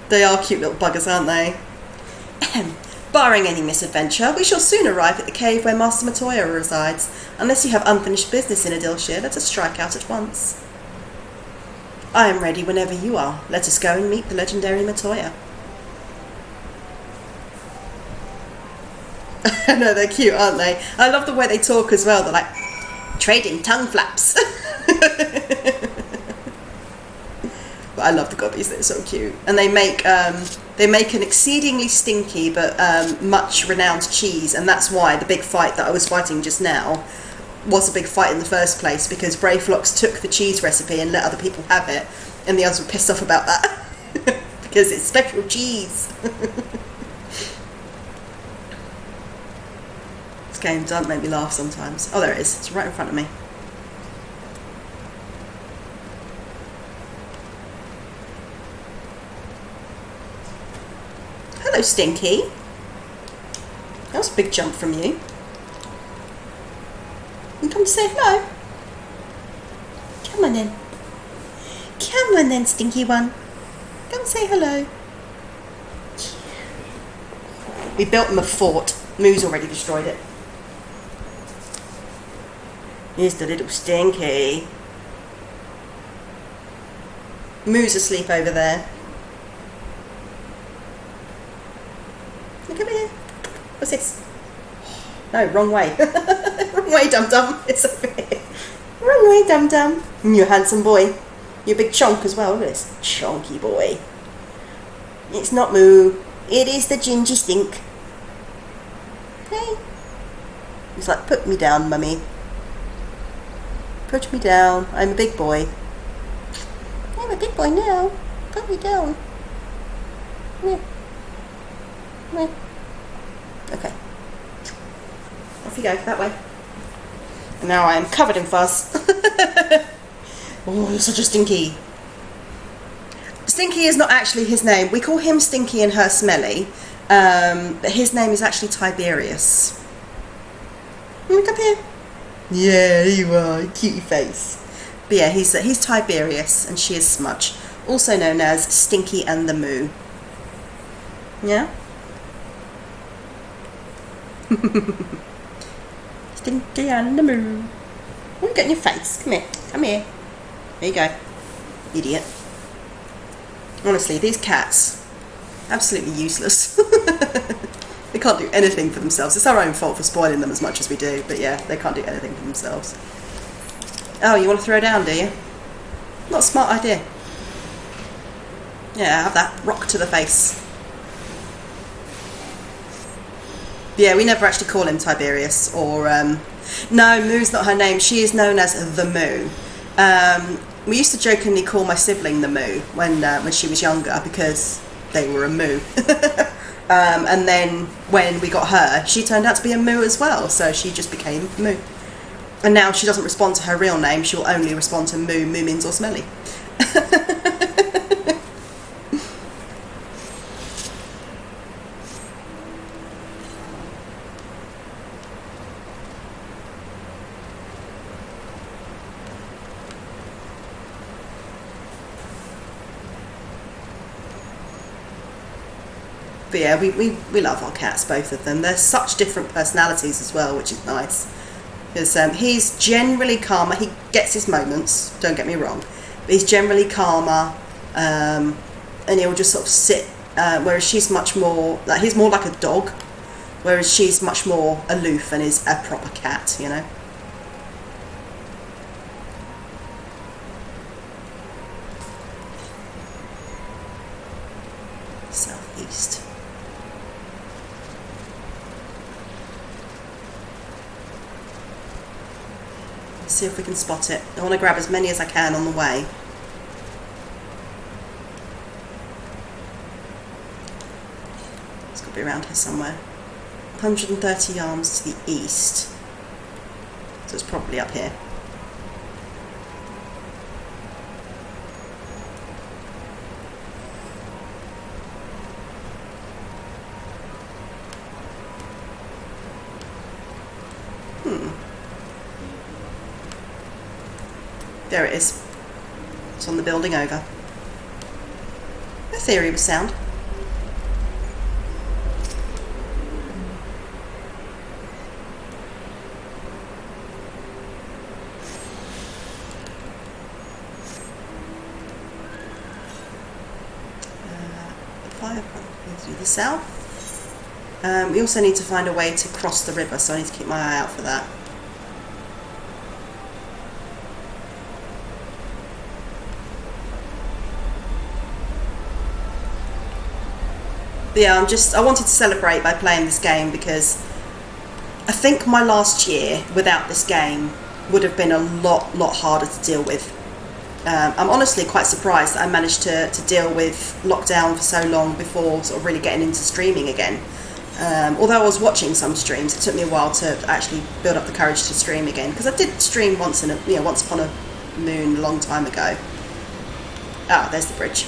They are cute little buggers, aren't they? Barring any misadventure, we shall soon arrive at the cave where Master Matoya resides. Unless you have unfinished business in Adilshire, let us strike out at once. I am ready whenever you are. Let us go and meet the legendary Matoya. I know, they're cute, aren't they? I love the way they talk as well. They're like, trading tongue flaps. But I love the gobbies, they're so cute. And they make an exceedingly stinky but much renowned cheese, and that's why the big fight that I was fighting just now was a big fight in the first place, because Brayflox took the cheese recipe and let other people have it, and the others were pissed off about that. Because it's special cheese. This game doesn't make me laugh sometimes. Oh, there it is. It's right in front of me. Hello, Stinky. That was a big jump from you. You come to say hello? Come on then. Come on then, Stinky one. Come say hello. We built him a fort. Moo's already destroyed it. Here's the little Stinky. Moo's asleep over there. Look over here. What's this? No, wrong way. Wrong way, dum-dum. It's over here. Wrong way, dum-dum. You handsome boy. You're a big chonk as well. Look at this chonky boy. It's not Moo. It is the gingy stink. Hey. He's like, put me down, mummy. Put me down. I'm a big boy. I'm a big boy now. Put me down. Yeah. Yeah. Okay. Off you go, that way. And now I am covered in fuzz. Oh, you're such a Stinky. Stinky is not actually his name. We call him Stinky and her Smelly. But his name is actually Tiberius. Look up here. Yeah, there you are. Cutie face. But yeah, he's Tiberius and she is Smudge. Also known as Stinky and the Moo. Yeah? Stinky and the Moo. What are you got in your face? Come here. Come here. There you go. Idiot. Honestly, these cats, absolutely useless. They can't do anything for themselves. It's our own fault for spoiling them as much as we do, but yeah, they can't do anything for themselves. Oh, you want to throw down, do you? Not a smart idea. Yeah, have that rock to the face. Yeah, we never actually call him Tiberius, or no, Moo's not her name. She is known as the Moo. We used to jokingly call my sibling the Moo when she was younger, because they were a Moo. And then when we got her, she turned out to be a Moo as well, so she just became Moo. And now she doesn't respond to her real name, she will only respond to Moo. Moo means or smelly. But yeah, we love our cats, both of them. They're such different personalities as well, which is nice. Because he's generally calmer. He gets his moments, don't get me wrong. But he's generally calmer, and he'll just sort of sit, whereas she's much more, like, he's more like a dog, whereas she's much more aloof and is a proper cat, you know. Southeast. Let's see if we can spot it. I want to grab as many as I can on the way. It's got to be around here somewhere. 130 yards to the east. So it's probably up here. There it is. It's on the building over. The theory was sound. Through the south. We also need to find a way to cross the river, so I need to keep my eye out for that. But yeah, I wanted to celebrate by playing this game, because I think my last year without this game would have been a lot harder to deal with. I'm honestly quite surprised that I managed to deal with lockdown for so long before sort of really getting into streaming again. Although I was watching some streams, it took me a while to actually build up the courage to stream again, because I did stream once upon a moon a long time ago. Ah, there's the bridge.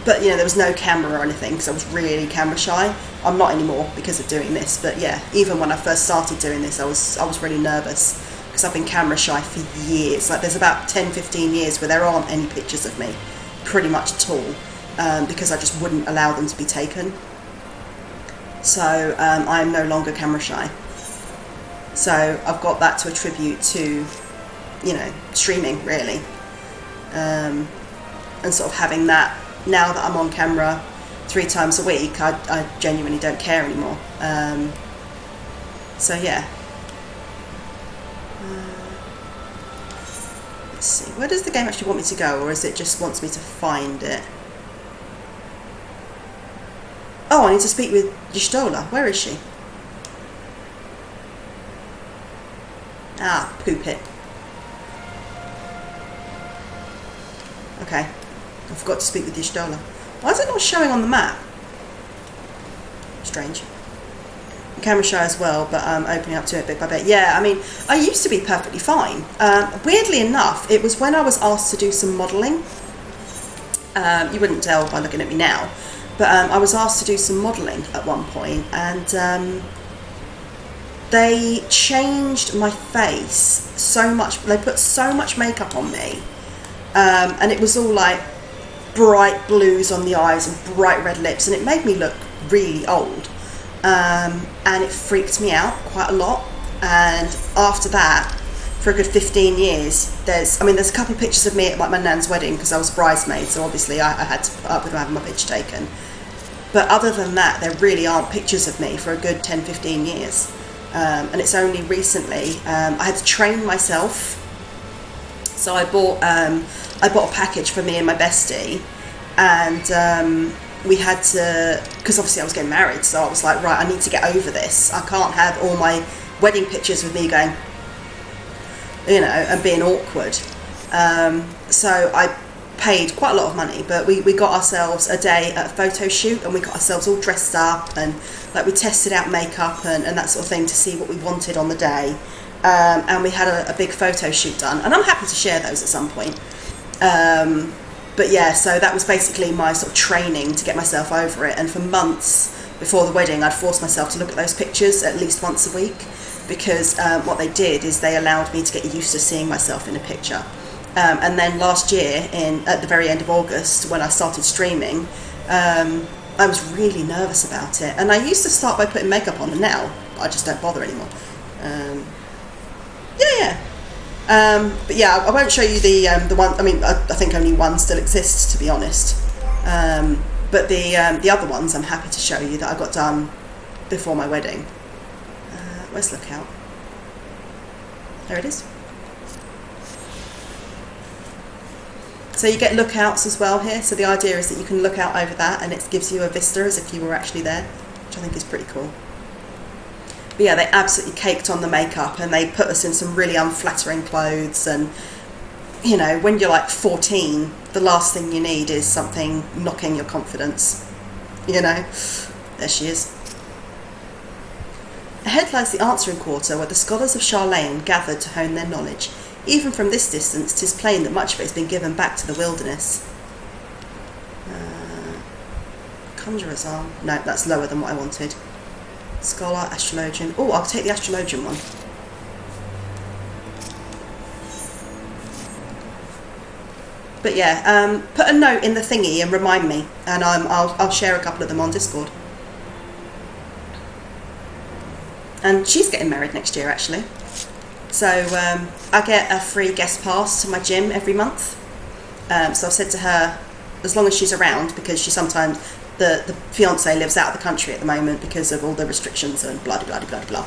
But you know, there was no camera or anything, because I was really camera shy. I'm not anymore because of doing this, but yeah, even when I first started doing this, I was really nervous, because I've been camera shy for years. Like, there's about 10-15 years where there aren't any pictures of me, pretty much at all, because I just wouldn't allow them to be taken. So I'm no longer camera shy. So I've got that to attribute to, you know, streaming, really, and sort of having that. Now that I'm on camera 3 times a week, I genuinely don't care anymore. So yeah. Let's see. Where does the game actually want me to go, or is it just wants me to find it? Oh, I need to speak with Y'shtola. Where is she? Ah, poop it. Okay. I forgot to speak with Y'shtola. Why is it not showing on the map? Strange. I'm camera shy as well, but I'm opening up to it bit by bit. Yeah, I mean, I used to be perfectly fine. Weirdly enough, it was when I was asked to do some modelling. You wouldn't tell by looking at me now, but I was asked to do some modelling at one point, and they changed my face so much. They put so much makeup on me, and it was all like bright blues on the eyes and bright red lips, and it made me look really old, and it freaked me out quite a lot. And after that, for a good 15 years, there's a couple of pictures of me at my nan's wedding, because I was a bridesmaid, so obviously I had to put up with having my picture taken. But other than that, there really aren't pictures of me for a good 10-15 years. And it's only recently I had to train myself. So I bought a package for me and my bestie, and we had to, because obviously I was getting married, so I was like, right, I need to get over this. I can't have all my wedding pictures with me going, you know, and being awkward. So I paid quite a lot of money, but we got ourselves a day at a photo shoot, and we got ourselves all dressed up, and like we tested out makeup and that sort of thing to see what we wanted on the day. And we had a big photo shoot done, and I'm happy to share those at some point. But yeah, so that was basically my sort of training to get myself over it. And for months before the wedding, I'd force myself to look at those pictures at least once a week, because what they did is they allowed me to get used to seeing myself in a picture. And then last year, at the very end of August, when I started streaming, I was really nervous about it, and I used to start by putting makeup on, and now I just don't bother anymore. But yeah, I won't show you the one. I mean, I think only one still exists, to be honest. But the other ones I'm happy to show you that I got done before my wedding. Where's Lookout? There it is. So you get lookouts as well here. So the idea is that you can look out over that, and it gives you a vista as if you were actually there, which I think is pretty cool. But yeah, they absolutely caked on the makeup, and they put us in some really unflattering clothes. And you know, when you're like 14, the last thing you need is something knocking your confidence. You know, there she is. Ahead lies the answering quarter, where the scholars of Charlene gathered to hone their knowledge. Even from this distance, 'tis plain that much of it has been given back to the wilderness. Conjurer's Arm. No, that's lower than what I wanted. Scholar, astrologian. Oh, I'll take the astrologian one. But yeah, put a note in the thingy and remind me, and I'll share a couple of them on Discord. And she's getting married next year, actually. So I get a free guest pass to my gym every month. So I've said to her, as long as she's around, because she sometimes, the fiance lives out of the country at the moment because of all the restrictions and blah blah blah blah blah.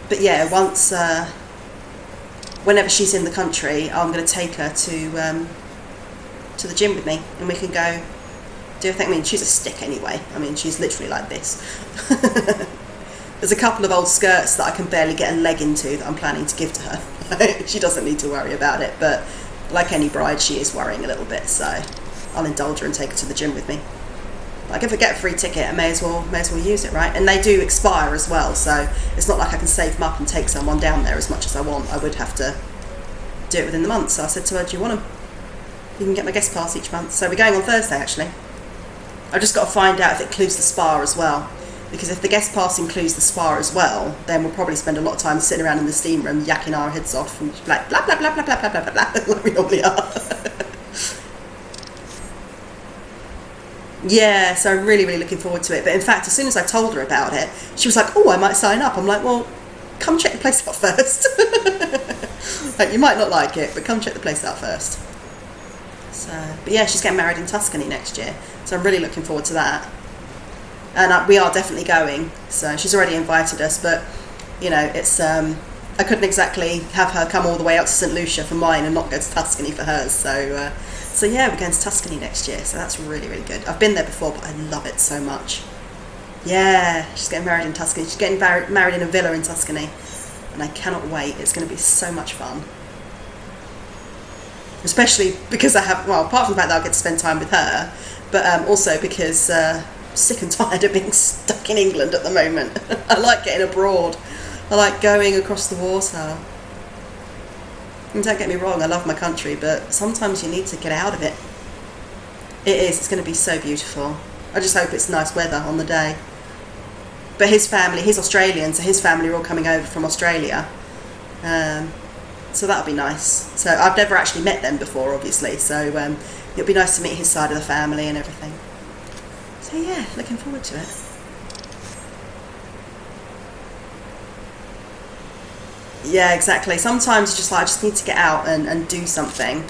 But yeah, once, whenever she's in the country, I'm going to take her to the gym with me, and we can go do a thing. I mean, she's a stick anyway. I mean, she's literally like this. There's a couple of old skirts that I can barely get a leg into that I'm planning to give to her. She doesn't need to worry about it, but like any bride, she is worrying a little bit, so I'll indulge her and take her to the gym with me. Like, if I get a free ticket, I may as well use it, right? And they do expire as well, so it's not like I can save them up and take someone down there as much as I want. I would have to do it within the month. So I said to her, do you want them? You can get my guest pass each month. So we're going on Thursday, actually. I've just got to find out if it includes the spa as well. Because if the guest pass includes the spa as well, then we'll probably spend a lot of time sitting around in the steam room yakking our heads off and like blah blah blah blah blah blah blah blah like we normally are. Yeah, so I'm really looking forward to it. But in fact, as soon as I told her about it, she was like, oh, I might sign up. I'm like, well, come check the place out first. Like, you might not like it, but come check the place out first. So, but yeah, she's getting married in Tuscany next year, so I'm really looking forward to that. And we are definitely going, so she's already invited us, but, you know, it's, I couldn't exactly have her come all the way out to St. Lucia for mine and not go to Tuscany for hers, so yeah, we're going to Tuscany next year, so that's really good. I've been there before, but I love it so much. Yeah, she's getting married in Tuscany. She's getting married in a villa in Tuscany, and I cannot wait. It's going to be so much fun. Especially because I have, well, apart from the fact that I'll get to spend time with her, but also because sick and tired of being stuck in England at the moment. I like getting abroad. I like going across the water. And don't get me wrong, I love my country, but sometimes you need to get out of it. It is, it's going to be so beautiful. I just hope it's nice weather on the day. But his family, he's Australian, so his family are all coming over from Australia. So that'll be nice. So I've never actually met them before, obviously, so it'll be nice to meet his side of the family and everything. So yeah, looking forward to it. Yeah, exactly. Sometimes just like, I just need to get out and do something.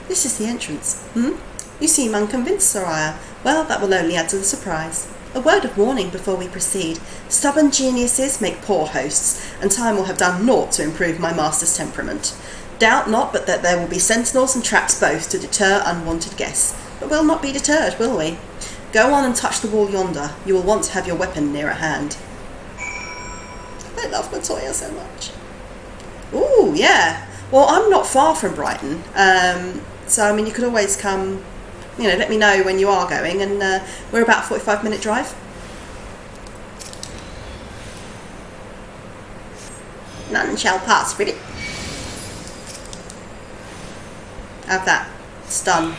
This is the entrance. You seem unconvinced, Soraya. Well, that will only add to the surprise. A word of warning before we proceed. Stubborn geniuses make poor hosts, and time will have done naught to improve my master's temperament. Doubt not but that there will be sentinels and traps both to deter unwanted guests. But we'll not be deterred, will we? Go on and touch the wall yonder. You will want to have your weapon near at hand. I love Matoya so much. Ooh, yeah. Well, I'm not far from Brighton. So, I mean, you could always come, you know, let me know when you are going. And we're about a 45-minute drive. None shall pass, pretty. Have that. It's done.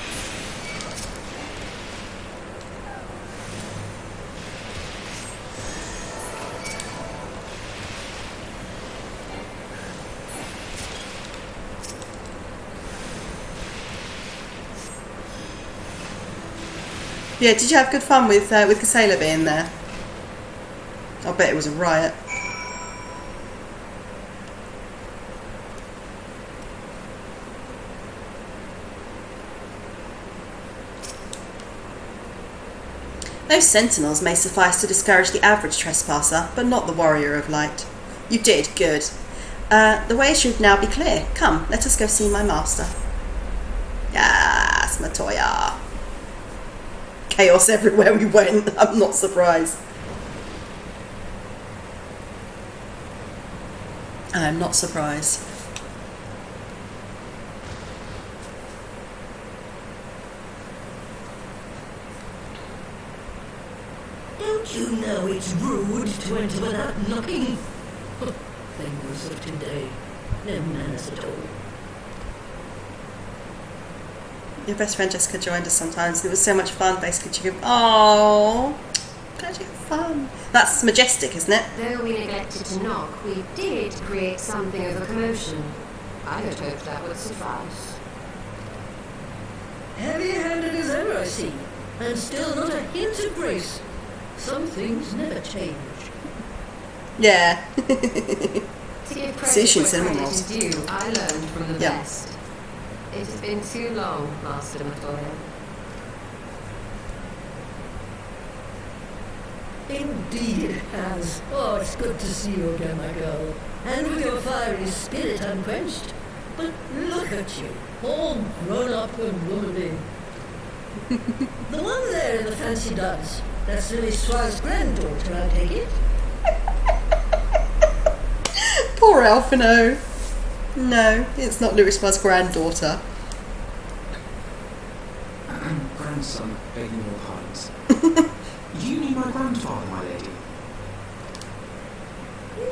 Yeah, did you have good fun with Casela being there? I bet it was a riot. Those sentinels may suffice to discourage the average trespasser, but not the warrior of light. You did, good. The way should now be clear. Come, let us go see my master. Yes, Matoya. Chaos everywhere we went. I'm not surprised. I'm not surprised. Don't you know it's rude to enter without knocking? Things of today. No manners at all. Your best friend Jessica joined us sometimes. It was so much fun. Basically, she go, "Oh, glad you had fun." That's majestic, isn't it? Though we neglected to knock, we did create something of a commotion. I had hoped that would suffice. Heavy-handed as ever, I see. And still not a hint of grace. Some things never change. Yeah. To give credit Sushi and where cinnamon credit rolls. is due, I learned from the Yeah. best. It has been too long, Master Matoya. Indeed it has. Oh, it's good to see you again, my girl. And with your fiery spirit unquenched. But look at you, all grown up and womanly. The one there in the fancy dance, that's Louis Soir's granddaughter, I take it? Poor Alphino. No, it's not Louis Spar's granddaughter. Grandson, begging your pardons. You knew my grandfather, my lady.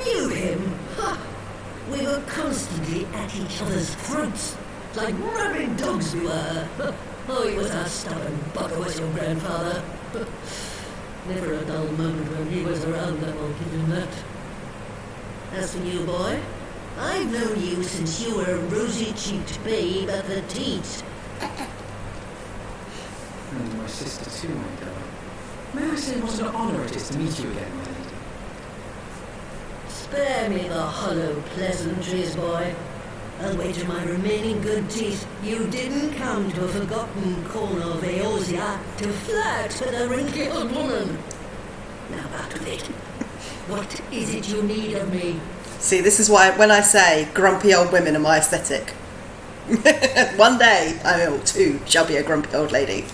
Knew him? Ha! We were constantly at each other's throats, like rabid dogs we were. Oh, he was a stubborn bugger, was your grandfather. Never a dull moment when he was around, I'll give him that. As for you, boy, I've known you since you were a rosy-cheeked babe at the teat. And my sister too, my girl. May I say what an honour it is to meet you again, my lady? Spare me the hollow pleasantries, boy. I'll wager my remaining good teeth you didn't come to a forgotten corner of Eosia to flirt with a wrinkly old woman. Now out with it. What is it you need of me? See, this is why when I say grumpy old women are my aesthetic. One day, I will too shall be a grumpy old lady.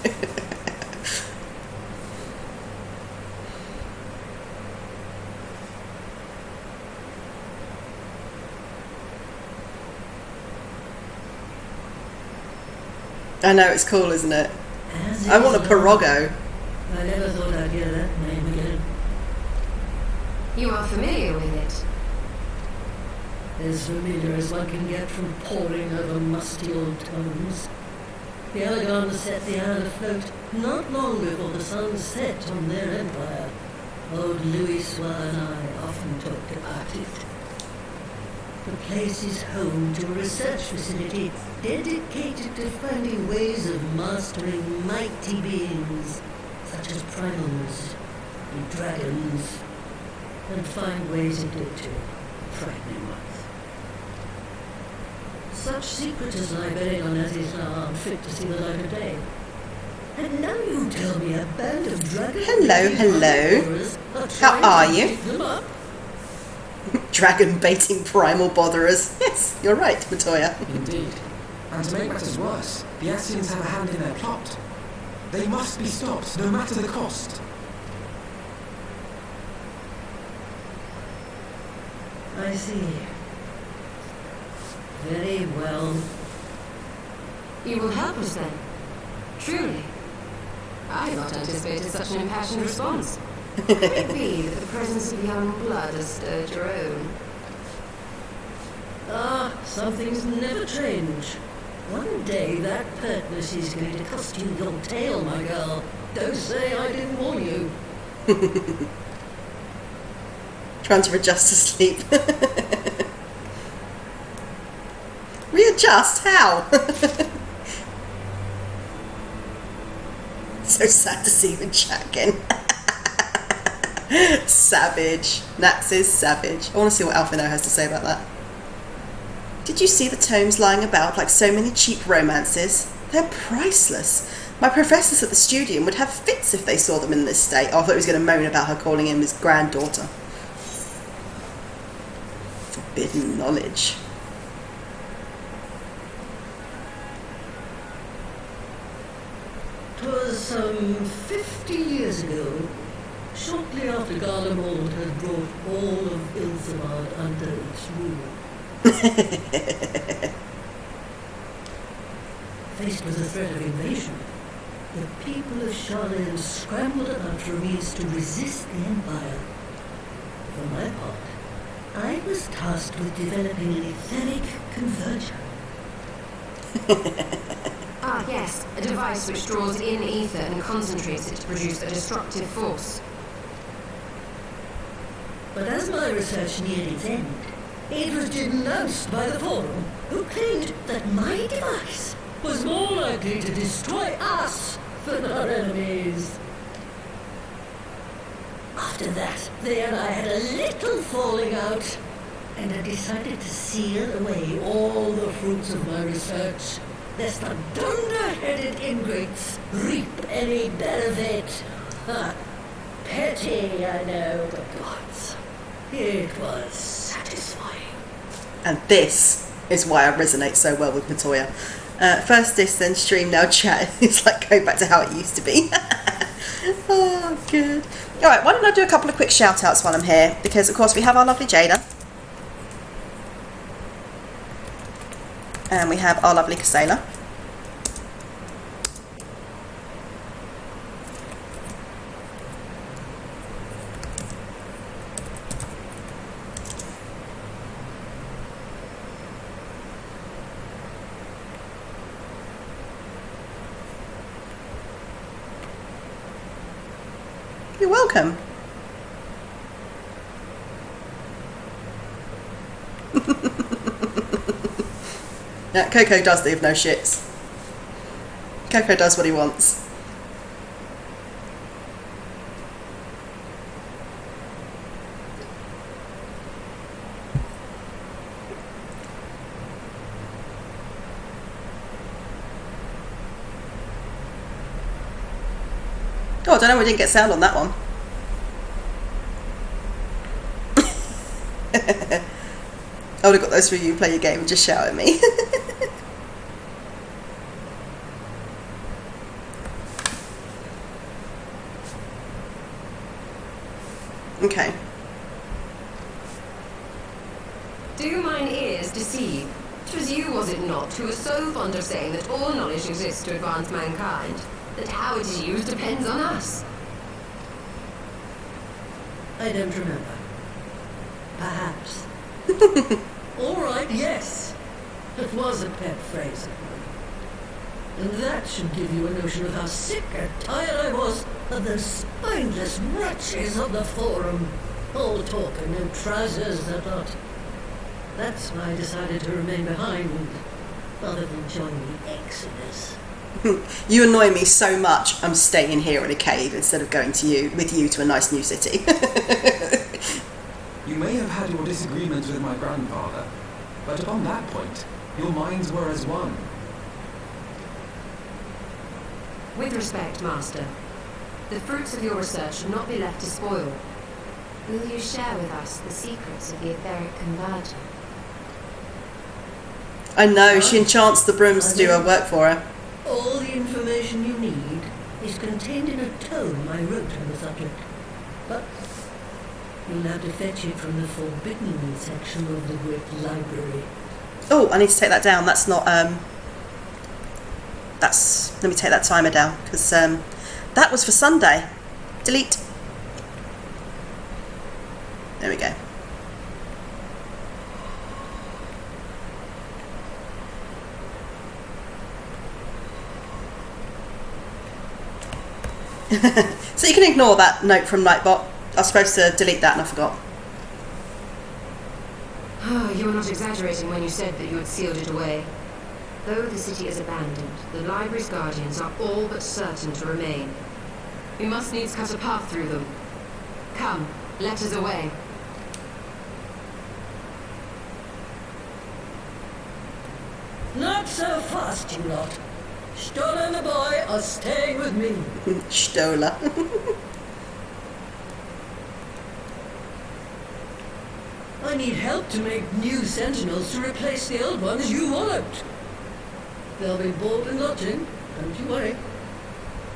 I know, it's cool, isn't it? I want a Pirogo. I never thought I'd hear that name again. You are familiar with it. As familiar as one can get from poring over musty old tomes. The Alagons set the isle afloat not long before the sun set on their empire. Old Louis Soir and I often talked about it. The place is home to a research facility dedicated to finding ways of mastering mighty beings, such as primals and dragons, and find ways indeed to frightening ones. Such secrets as lie buried on Azizar aren't fit to see the light of day. And now you tell me a band of dragons... Hello. How are you? Dragon baiting primal botherers. Yes, you're right, Matoya. Indeed. And to make matters worse, the Asians have a hand in their plot. They must be stopped, no matter the cost. I see. Very well. You will help us then? Truly? I had not anticipated such an impassioned response. Could it be that the presence of young blood has stirred your own? Ah, some things never change. One day that pertness is going to cost you your tail, my girl. Don't say I didn't warn you. Trying to adjust to sleep. Readjust? How? So sad to see the chat again. Savage. Nats is savage. I want to see what Alphino has to say about that. Did you see the tomes lying about like so many cheap romances? They're priceless. My professors at the studium would have fits if they saw them in this state. Oh, I thought he was going to moan about her calling him his granddaughter. Forbidden knowledge. "'Twas some 50 years ago, shortly after Garlemald had brought all of Ilsamad under its rule. Faced with the threat of invasion, the people of Charlene scrambled about for a means to resist the Empire. For my part, I was tasked with developing an etheric converger." Ah, yes, a device which draws in ether and concentrates it to produce a destructive force. But as my research neared its end, it was denounced by the Forum, who claimed that my device was more likely to destroy us than our enemies. After that, they and I had a little falling out, and I decided to seal away all the fruits of my research, lest the dunder-headed ingrates reap any benefit. Ha! Petty, I know, but gods, it was satisfying. And this is why I resonate so well with Matoya. First this, then stream, now chat. It's like going back to how it used to be. Oh, good. Alright, why don't I do a couple of quick shout outs while I'm here? Because, of course, we have our lovely Jada. And we have our lovely Casela. You're welcome. Yeah, Coco does leave no shits. Coco does what he wants. Oh, I don't know, we didn't get sound on that one. I would have got those for you, play your game and just shout at me. Okay. Do mine ears deceive? 'Twas you, was it not, who was so fond of saying that all knowledge exists to advance mankind, that how it is used depends on us? I don't remember. Perhaps. All right, yes. It was a pet phrase of mine. And that should give you a notion of how sick and tired I was of those spineless wretches of the Forum. All talk and no trousers, that lot. That's why I decided to remain behind rather than join the Exodus. You annoy me so much, I'm staying here in a cave instead of going with you to a nice new city. You may have had your disagreements with my grandfather, but upon that point, your minds were as one. With respect, Master, the fruits of your research should not be left to spoil. Will you share with us the secrets of the etheric converger? I know, she enchants the brooms to do her work for her. All the information you need is contained in a tome I wrote on the subject. But you'll have to fetch it from the Forbidden section of the Great Library. Oh, I need to take that down. That's not, let me take that timer down, because that was for Sunday. Delete. There we go. So you can ignore that note from Nightbot. I was supposed to delete that and I forgot. Oh, you were not exaggerating when you said that you had sealed it away. Though the city is abandoned, the library's guardians are all but certain to remain. We must needs cut a path through them. Come, let us away. Not so fast, you lot. Stoller and the boy are staying with me. Stoller. I need help to make new sentinels to replace the old ones you walloped. They'll be board and lodging, don't you worry.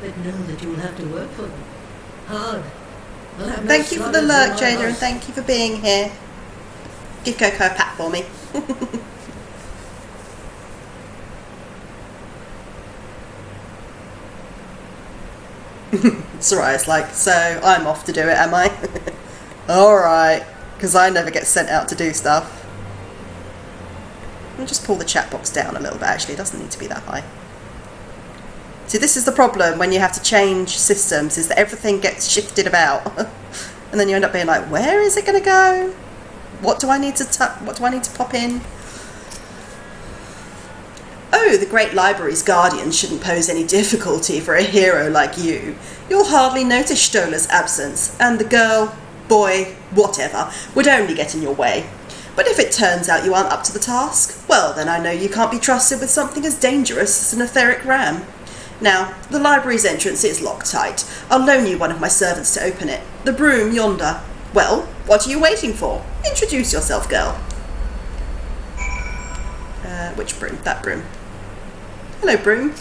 But know that you'll have to work for them. Hard. I'll have no Thank you for the scholars lurk, in my Jada, and house. thank you for being here. Give Coco a pat for me. Soraya's like, so I'm off to do it, am I? Alright, because I never get sent out to do stuff. I'll just pull the chat box down a little bit, actually. It doesn't need to be that high. See, this is the problem when you have to change systems, is that everything gets shifted about. And then you end up being like, where is it going to go? What do I need to pop in? Oh, the great library's guardians shouldn't pose any difficulty for a hero like you. You'll hardly notice Stoller's absence, and the girl, boy, whatever, would only get in your way. But if it turns out you aren't up to the task, well, then I know you can't be trusted with something as dangerous as an etheric ram. Now, the library's entrance is locked tight. I'll loan you one of my servants to open it. The broom yonder. Well, what are you waiting for? Introduce yourself, girl. Which broom? That broom. Hello, broom.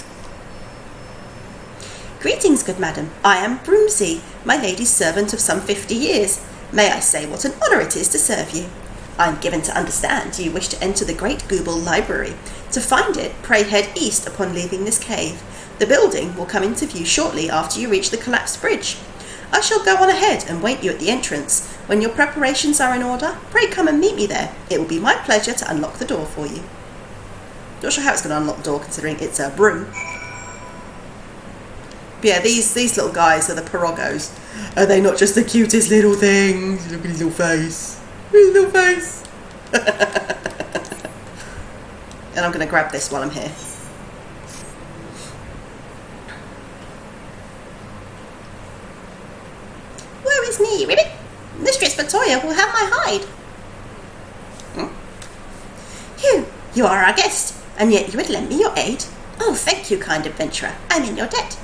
Greetings, good madam. I am Broomsy, my lady's servant of some 50 years. May I say what an honour it is to serve you? I'm given to understand you wish to enter the Great Google Library. To find it, pray head east upon leaving this cave. The building will come into view shortly after you reach the collapsed bridge. I shall go on ahead and wait you at the entrance. When your preparations are in order, pray come and meet me there. It will be my pleasure to unlock the door for you. Not sure how it's going to unlock the door considering it's a broom. But yeah, these little guys are the Pirogos. Are they not just the cutest little things? Look at his little face. His little face. And I'm going to grab this while I'm here. Woe is me, Ribbit. Mistress Matoya will have my hide. Phew, you are our guest, and yet you would lend me your aid? Oh, thank you, kind adventurer. I'm in your debt.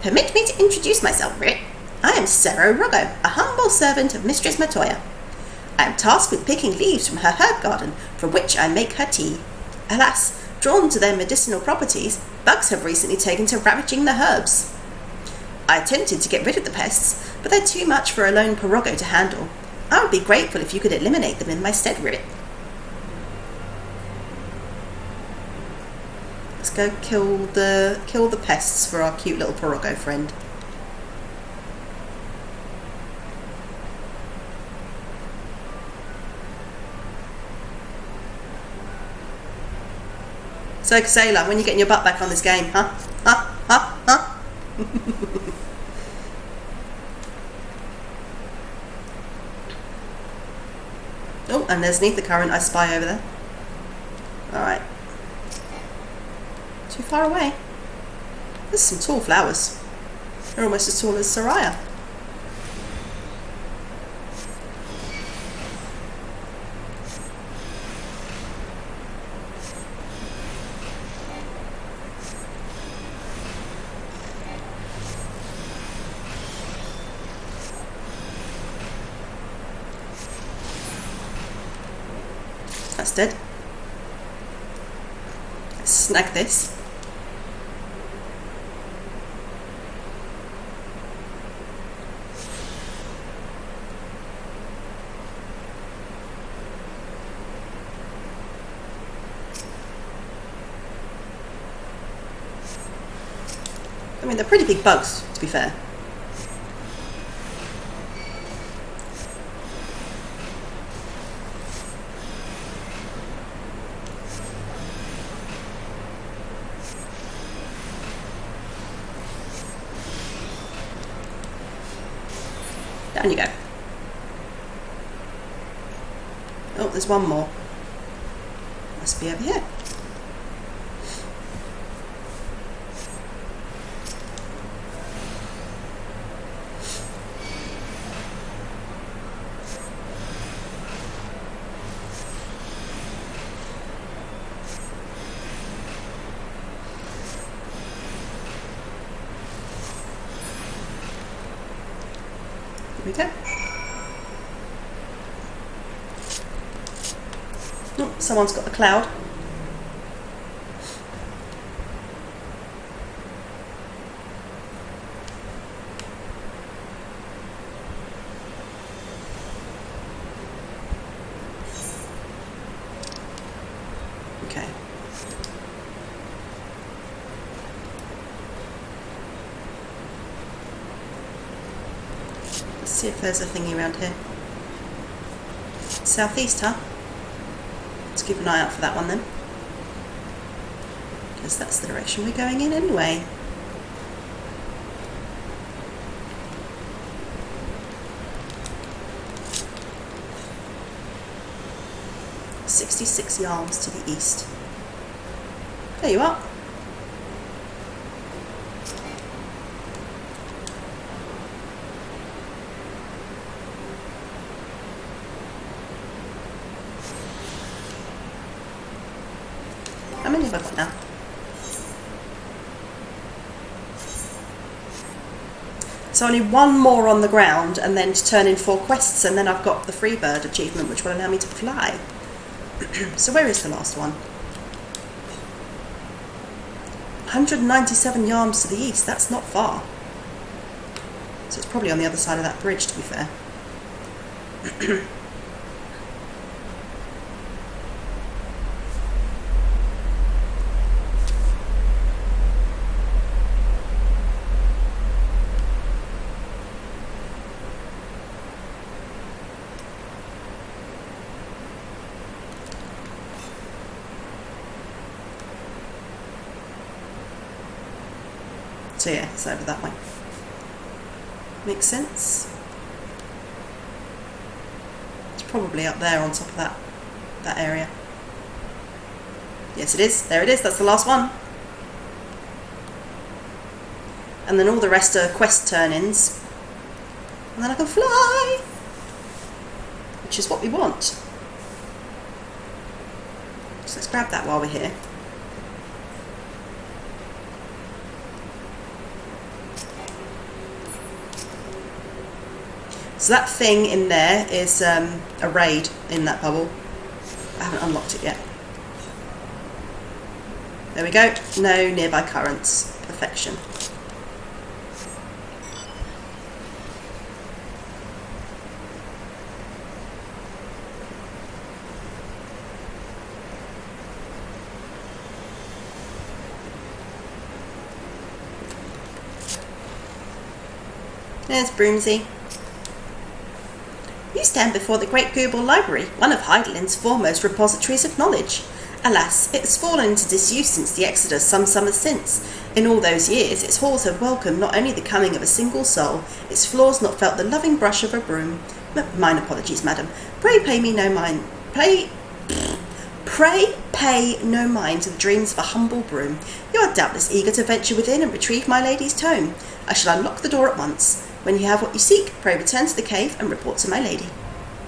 Permit me to introduce myself, Ribbit. I am Cerro Rogo, a humble servant of Mistress Matoya. I am tasked with picking leaves from her herb garden, from which I make her tea. Alas, drawn to their medicinal properties, bugs have recently taken to ravaging the herbs. I attempted to get rid of the pests, but they're too much for a lone Pirogo to handle. I would be grateful if you could eliminate them in my stead, Ribbit. Let's go kill the pests for our cute little Pirogo friend. So, Sailor, when are you getting your butt back on this game, huh? Huh? Huh? Huh? Oh, and there's Neath the Current I spy over there. Alright. Too far away. There's some tall flowers. They're almost as tall as Soraya. That's dead. Let's snag this. I mean, they're pretty big bugs, to be fair. Down you go. Oh, there's one more. Must be over here. Here we go. Oh, someone's got the cloud. Okay. Let's see if there's a thingy around here. Southeast, huh? Let's keep an eye out for that one then. Because that's the direction we're going in anyway. "66 yards to the east." There you are. How many have I got now? So I need one more on the ground and then to turn in 4 quests, and then I've got the Freebird achievement, which will allow me to fly. So where is the last one? 197 yards to the east. That's not far. So it's probably on the other side of that bridge, to be fair. So yeah, it's over that way. Makes sense. It's probably up there on top of that area. Yes, it is. There it is. That's the last one. And then all the rest are quest turn-ins. And then I can fly! Which is what we want. So let's grab that while we're here. So that thing in there is a raid in that bubble. I haven't unlocked it yet. There we go. No nearby currents. Perfection. There's Broomsy. You stand before the Great Google Library, one of Heidelin's foremost repositories of knowledge. Alas, it has fallen into disuse since the Exodus some summers since. In all those years, its halls have welcomed not only the coming of a single soul, its floors not felt the loving brush of a broom. Mine apologies, madam. Pray pay me no mind. Pray pay no mind to the dreams of a humble broom. You are doubtless eager to venture within and retrieve my lady's tome. I shall unlock the door at once. When you have what you seek, pray return to the cave and report to my lady.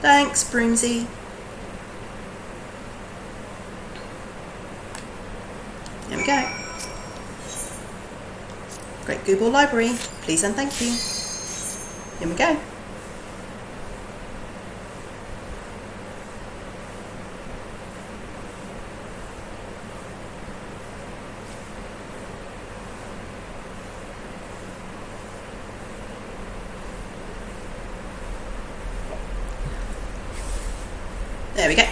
Thanks, Broomsy. There we go. Great Google Library. Please and thank you. Here we go. There we go.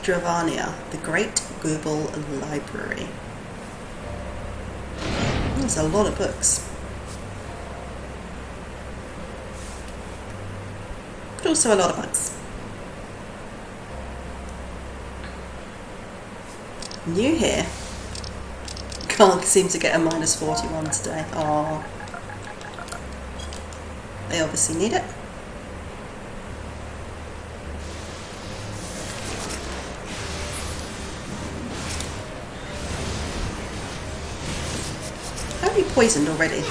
Dravania, the Great Google Library. There's a lot of books. But also a lot of bugs. New here. Can't seem to get a -41 today. Oh, they obviously need it. How are you poisoned already?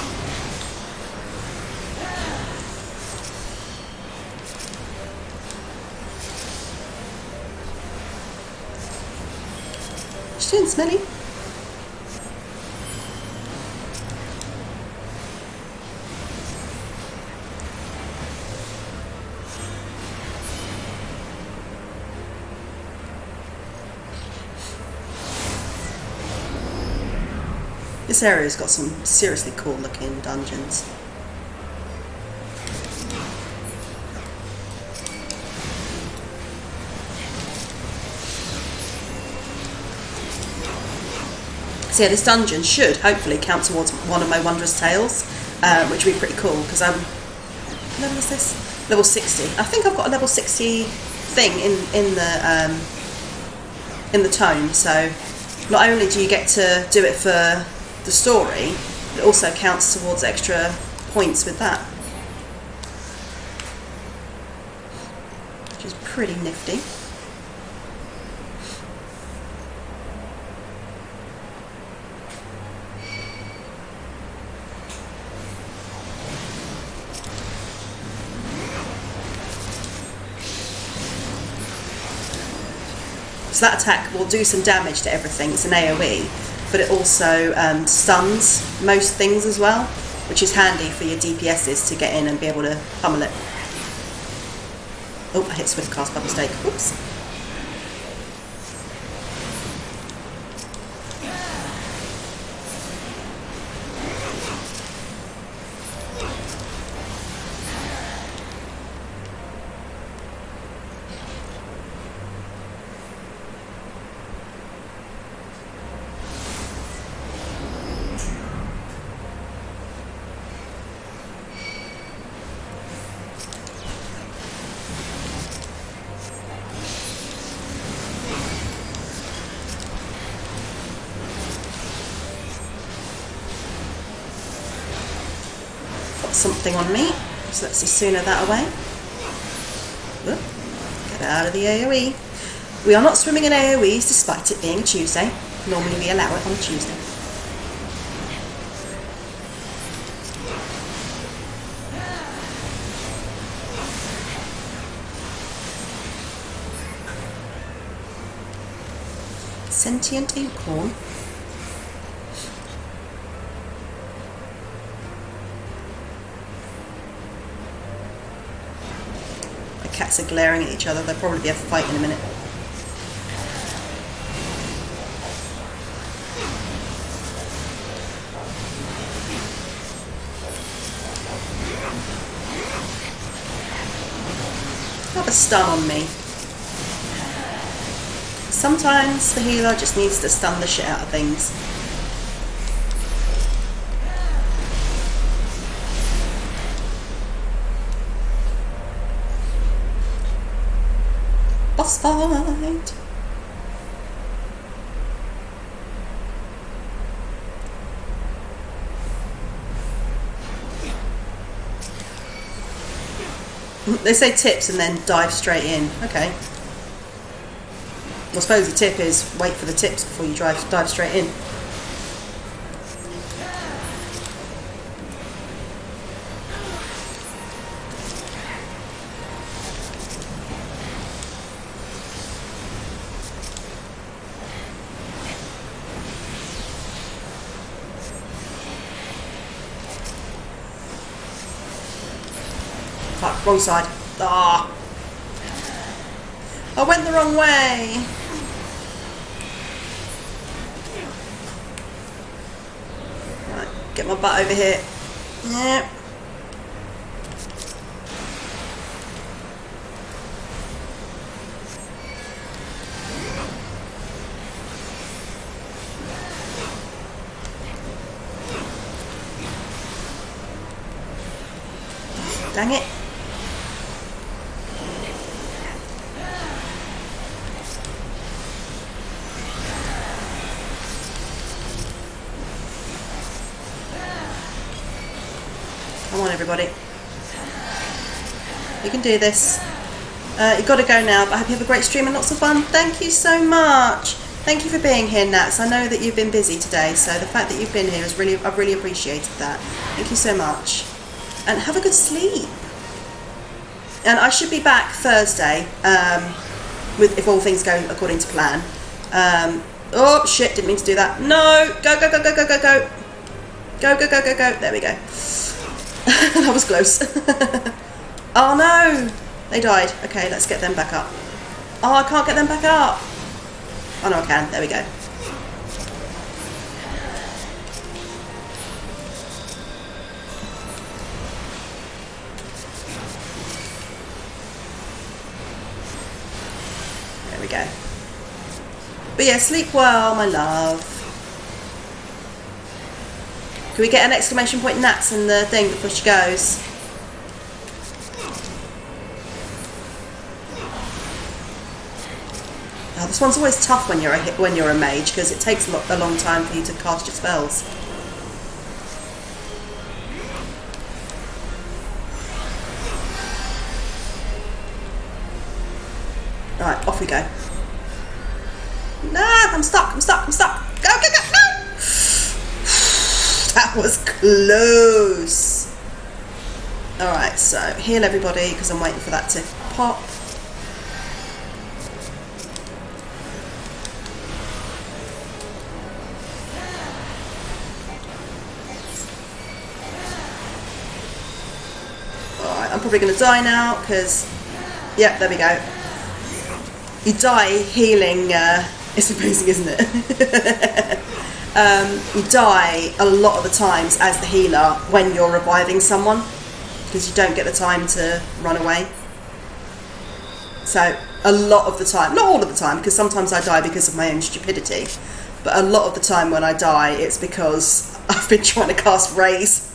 What you doing, Smelly? This area's got some seriously cool looking dungeons. So yeah, this dungeon should hopefully count towards one of my Wondrous Tales, which would be pretty cool because I'm... level is this? Level 60. I think I've got a level 60 thing in the tome, so not only do you get to do it for the story, it also counts towards extra points with that, which is pretty nifty. So that attack will do some damage to everything. It's an AoE, but it also stuns most things as well, which is handy for your DPSs to get in and be able to pummel it. Oh, I hit Swift Cast by mistake. Oops. Something on me, so let's see sooner that away. Whoop. Get out of the AoE. We are not swimming in AoEs despite it being a Tuesday. Normally we allow it on a Tuesday. Sentient inkhorn. Cats are glaring at each other. There'll probably be a fight in a minute. Have a stun on me. Sometimes the healer just needs to stun the shit out of things. Boss fight! They say tips and then dive straight in. Okay. I suppose the tip is wait for the tips before you dive straight in. Fuck, wrong side. Ah! I went the wrong way! Right, get my butt over here. Yep. Dang it. Come on, everybody. You can do this. You've got to go now, but I hope you have a great stream and lots of fun. Thank you so much. Thank you for being here, Nats. I know that you've been busy today, so the fact that you've been here is I've really appreciated that. Thank you so much. And have a good sleep. And I should be back Thursday, if all things go according to plan. Oh, shit, didn't mean to do that. No! Go, go, go, go, go, go, go. Go, go, go, go, go. There we go. That was close. Oh, no! They died. Okay, let's get them back up. Oh, I can't get them back up. Oh, no, I can. There we go. There we go. But yeah, sleep well, my love. Can we get an exclamation point Nats in the thing before she goes? Oh, this one's always tough when you're a mage because it takes a long time for you to cast your spells. Alright, off we go. Nah, I'm stuck, I'm stuck, I'm stuck. Go, go, go, no! That was close. Alright, so heal everybody because I'm waiting for that to pop. Alright, I'm probably going to die now because, yep, there we go. You die healing, it's amazing, isn't it? You die a lot of the times as the healer when you're reviving someone because you don't get the time to run away. So a lot of the time, not all of the time, because sometimes I die because of my own stupidity, but a lot of the time when I die it's because I've been trying to cast Raise.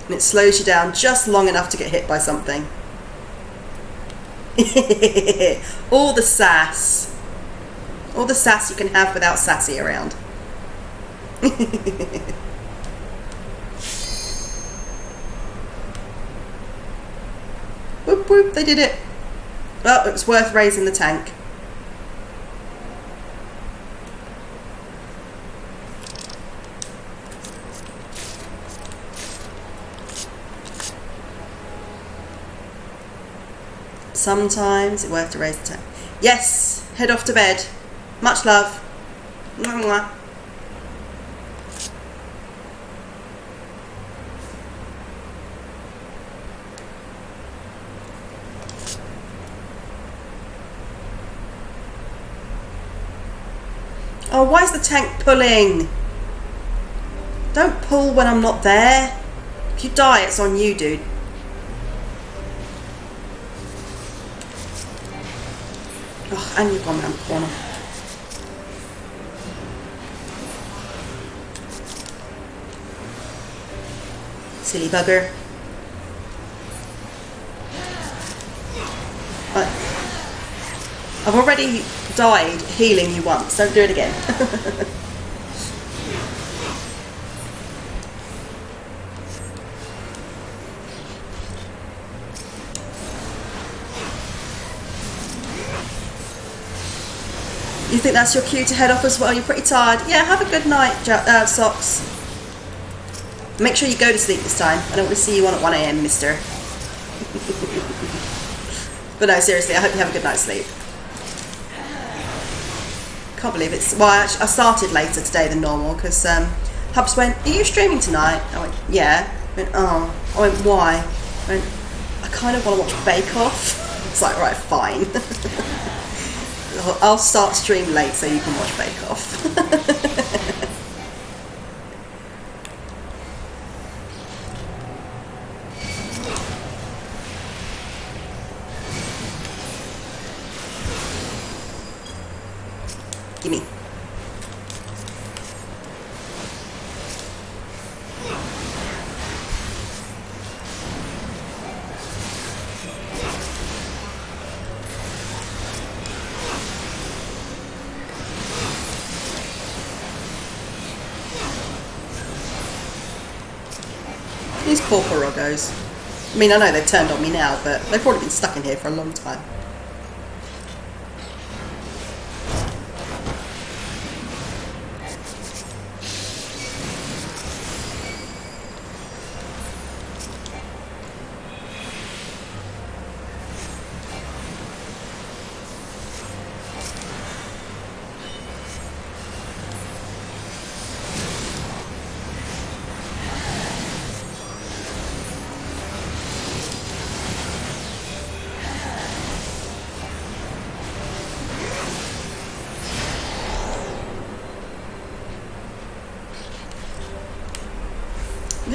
And it slows you down just long enough to get hit by something. All the sass. All the sass you can have without sassy around. Whoop whoop, they did it. Well, it was worth raising the tank. Sometimes it's worth to raise the tank. Yes! Head off to bed. Much love. Mwah, mwah. Oh, why is the tank pulling? Don't pull when I'm not there. If you die, it's on you, dude. Oh, and you've gone round the corner. Silly bugger. I've already died healing you once. Don't do it again. You think that's your cue to head off as well? You're pretty tired. Yeah, have a good night, Socks. Make sure you go to sleep this time. I don't want to see you on at 1 AM, mister. But no, seriously, I hope you have a good night's sleep. Can't believe it's... Well, I started later today than normal because Hubs went, are you streaming tonight? I went, yeah. I went, oh. I went, why? I went, I kind of want to watch Bake Off. It's like, right, fine. I'll start stream late so you can watch Bake Off. Gimme. These poor Porogos. I mean, I know they've turned on me now, but they've probably been stuck in here for a long time.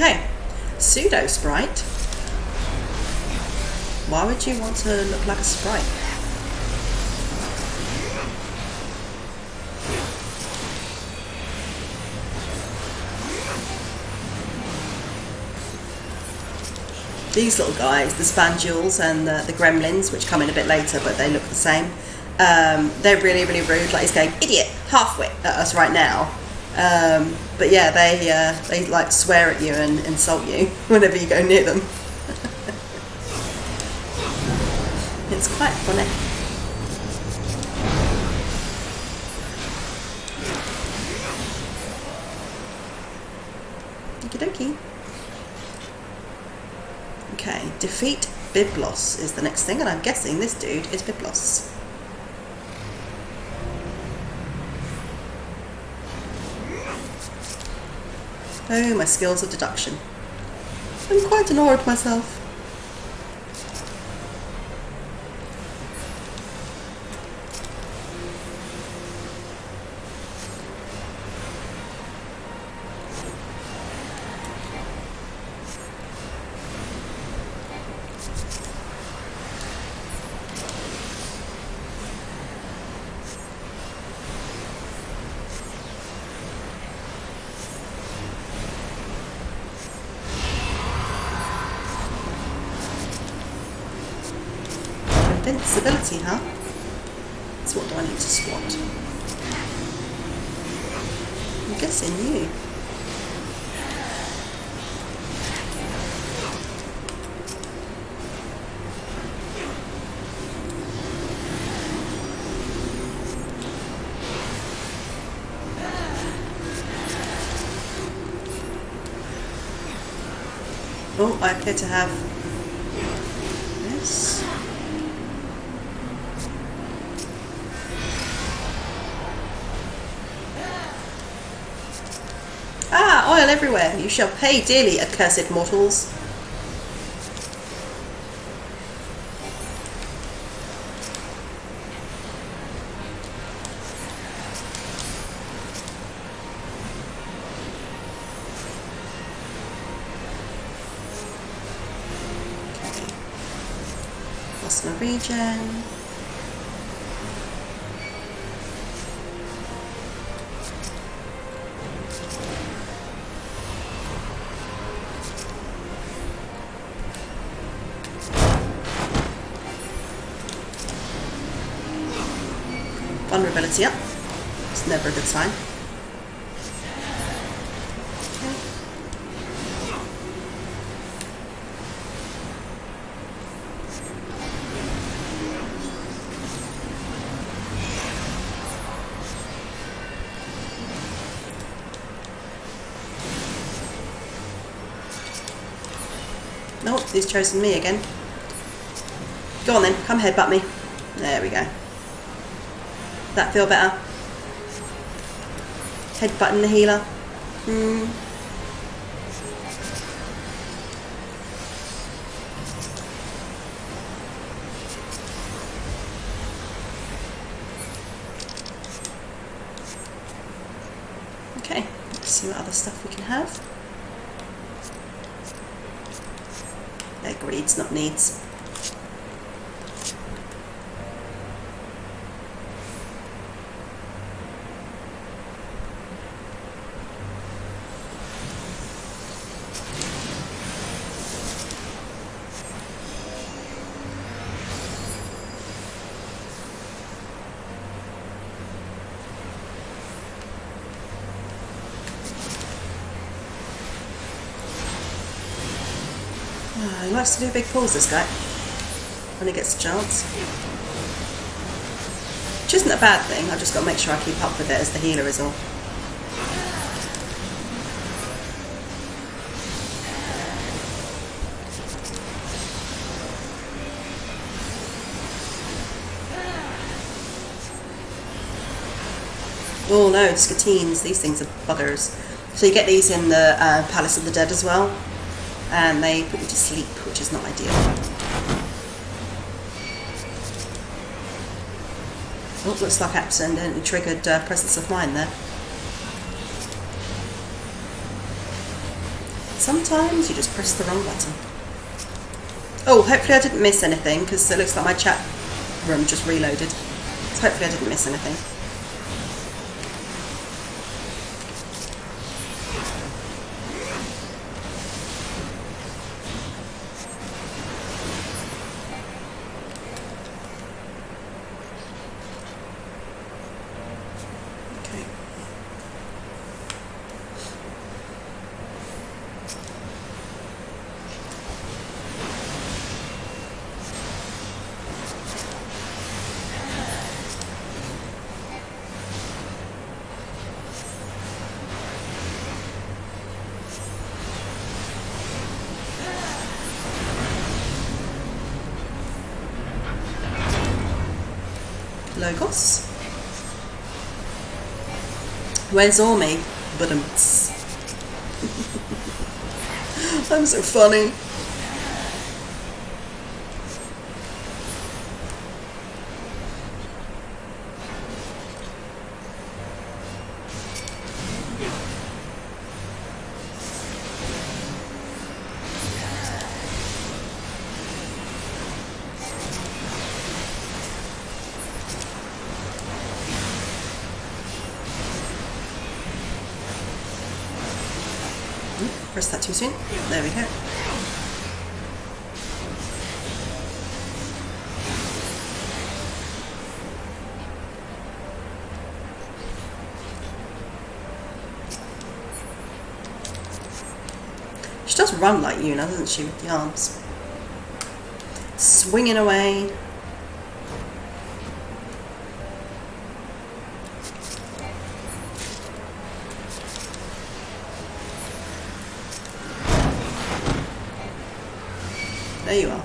Okay, pseudo sprite. Why would you want to look like a sprite? These little guys, the Spandules and the Gremlins, which come in a bit later, but they look the same. They're really, really rude. Like he's going, idiot, halfwit at us right now. But yeah, they like swear at you and insult you whenever you go near them. It's quite funny. Okie dokie. Okay, defeat Biblos is the next thing, and I'm guessing this dude is Biblos. Oh, my skills of deduction. I'm quite in awe of myself. Invincibility, huh? So what do I need to swat? I'm guessing you. Oh, I appear to have this. Ah, oil everywhere. You shall pay dearly, accursed mortals. Okay. Lost my regen. Vulnerability up. It's never a good sign. Nope, he's chosen me again. Go on then, come headbutt me. There we go. That feel better? Headbutting the healer. Okay, let's see what other stuff we can have. They're greeds, not needs. He likes to do big pulls, this guy, when he gets a chance. Which isn't a bad thing, I've just got to make sure I keep up with it as the healer is all. Oh no, scatines, these things are buggers. So you get these in the Palace of the Dead as well. And they put you to sleep, which is not ideal. Oh, looks like accidentally triggered Presence of Mind there. Sometimes you just press the wrong button. Oh, hopefully I didn't miss anything, because it looks like my chat room just reloaded. So hopefully I didn't miss anything. Logos. Where's Ormy? Budumts. I'm so funny. Press that too soon. There we go. She does run like Yuna, doesn't she, with the arms? Swinging away. There you are.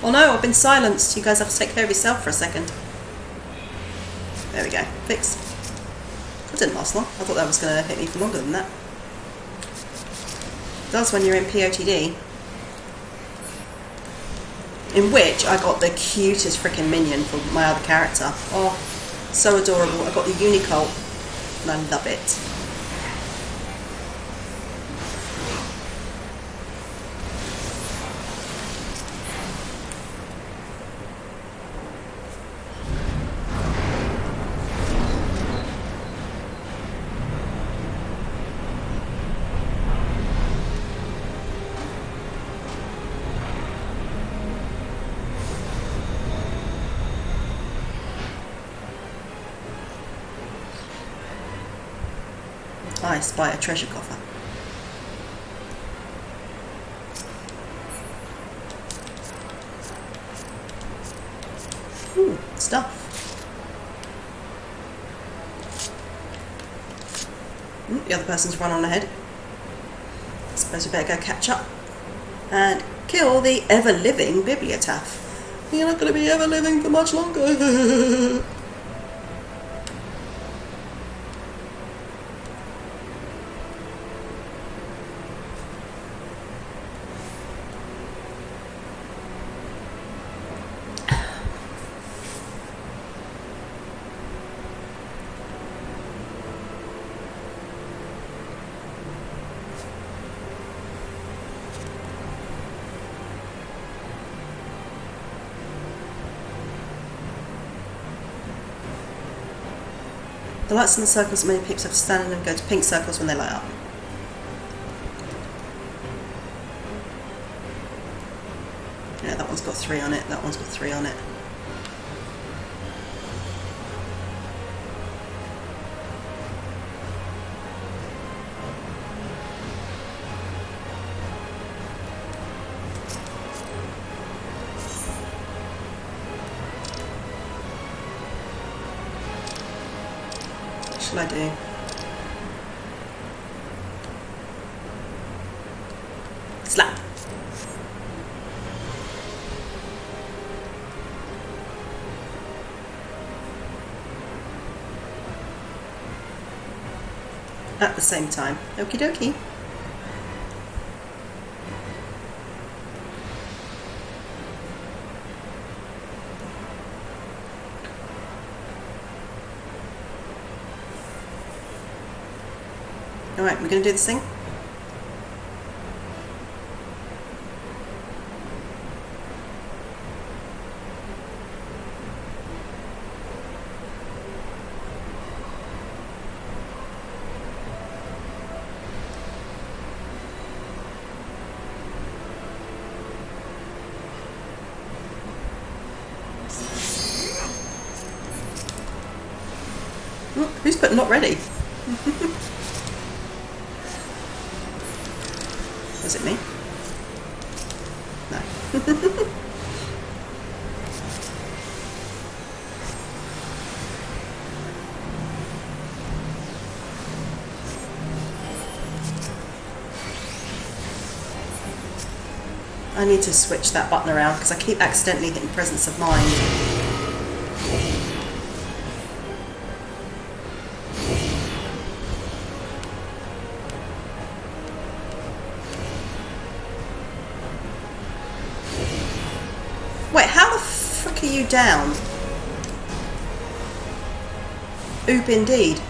Oh no, I've been silenced. You guys have to take care of yourself for a second. There we go. Fixed. That didn't last long. I thought that was going to hit me for longer than that. It does when you're in POTD. In which I got the cutest freaking minion for my other character. Oh, so adorable. I got the Unicult and I love it. I spy a treasure coffer. Ooh, stuff. The other person's run on ahead. I suppose we better go catch up and kill the ever-living Bibliotaph. You're not going to be ever-living for much longer. The lights in the circles many peeps have to stand in and go to pink circles when they light up. Yeah, that one's got 3 on it, that one's got 3 on it. What shall I do? Slap. At the same time. Okie dokie. Alright, we're going to do this thing. Oh, who's put not ready? Was it me? No. I need to switch that button around because I keep accidentally hitting presence of mind. Wait, how the frick are you down? Oop indeed.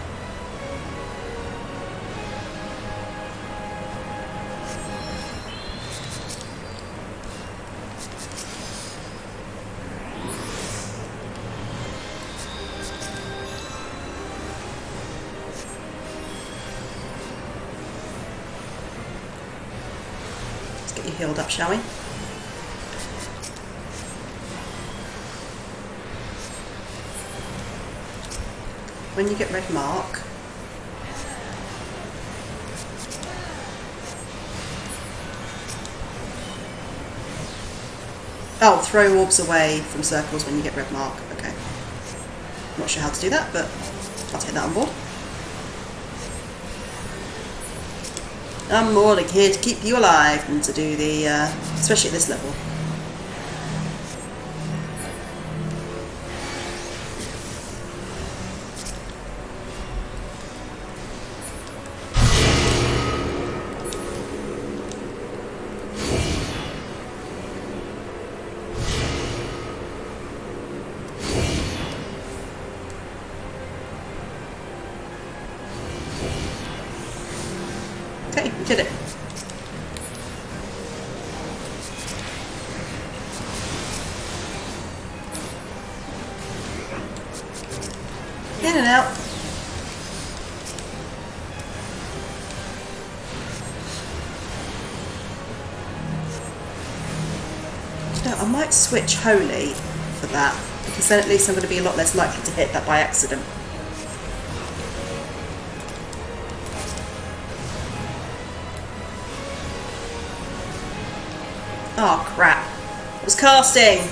Let's get you healed up, shall we? When you get red mark, oh, throw orbs away from circles when you get red mark. Okay. Not sure how to do that, but I'll take that on board. I'm more like here to keep you alive than to do the, especially at this level. Okay, we did it. In and out. No, I might switch Holy for that, because then at least I'm going to be a lot less likely to hit that by accident. Oh crap. I was casting!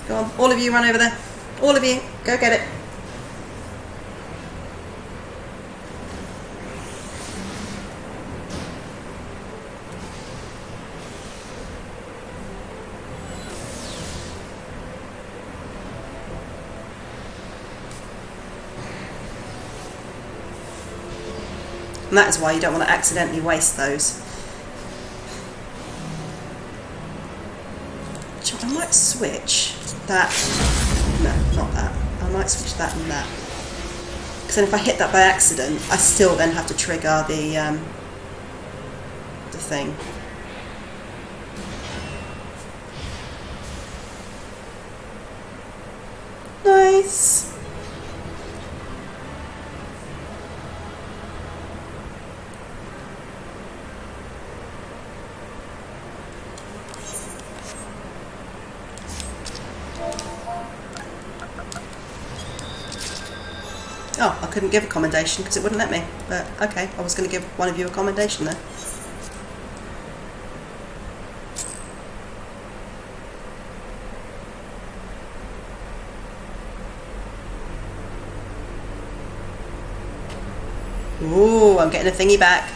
Go on, all of you run over there. All of you, go get it. And that is why you don't want to accidentally waste those. I might switch that. No, not that. I might switch that and that. Because then if I hit that by accident, I still then have to trigger the thing. Nice. Oh, I couldn't give a commendation because it wouldn't let me. But okay, I was going to give one of you a commendation there. Ooh, I'm getting a thingy back.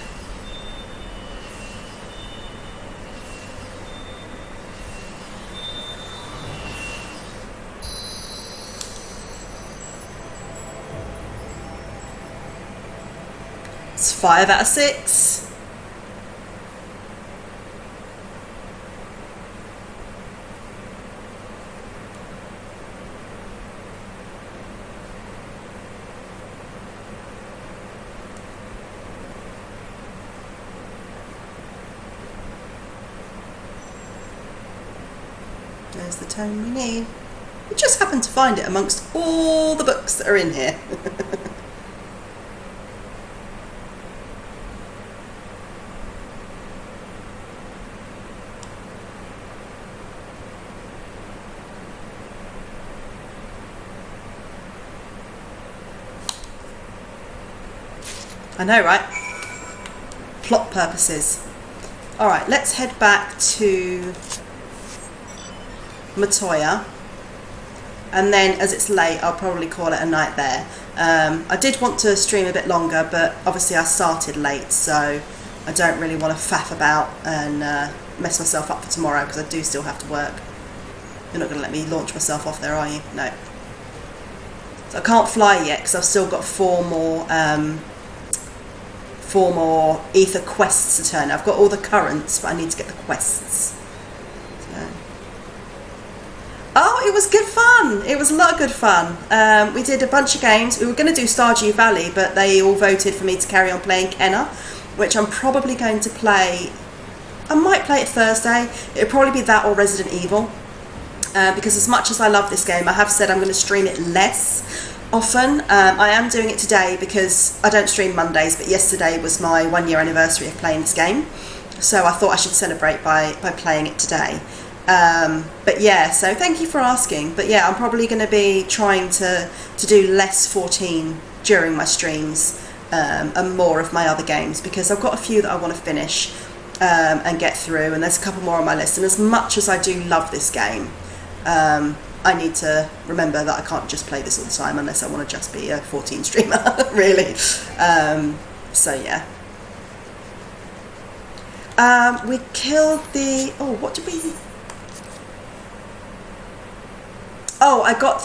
It's 5 out of 6. There's the tome we need. We just happened to find it amongst all the books that are in here. I know, right? Plot purposes. Alright, let's head back to Matoya, and then as it's late I'll probably call it a night there. I did want to stream a bit longer, but obviously I started late, so I don't really want to faff about and mess myself up for tomorrow, because I do still have to work. You're not going to let me launch myself off there, are you? No. So I can't fly yet because I've still got 4 more ether quests to turn. I've got all the currents, but I need to get the quests. So. Oh, it was good fun. It was a lot of good fun. We did a bunch of games. We were going to do Stardew Valley, but they all voted for me to carry on playing Kenna, which I'm probably going to play. I might play it Thursday. It'll probably be that or Resident Evil. Because as much as I love this game, I have said I'm going to stream it less often. I am doing it today because I don't stream Mondays, but yesterday was my 1-year anniversary of playing this game, so I thought I should celebrate by playing it today. But yeah, so thank you for asking. But yeah, I'm probably going to be trying to do less 14 during my streams, and more of my other games, because I've got a few that I want to finish and get through, and there's a couple more on my list. And as much as I do love this game, I need to remember that I can't just play this all the time unless I want to just be a 14 streamer, really. So yeah. We killed the... Oh, what did we... Oh, I got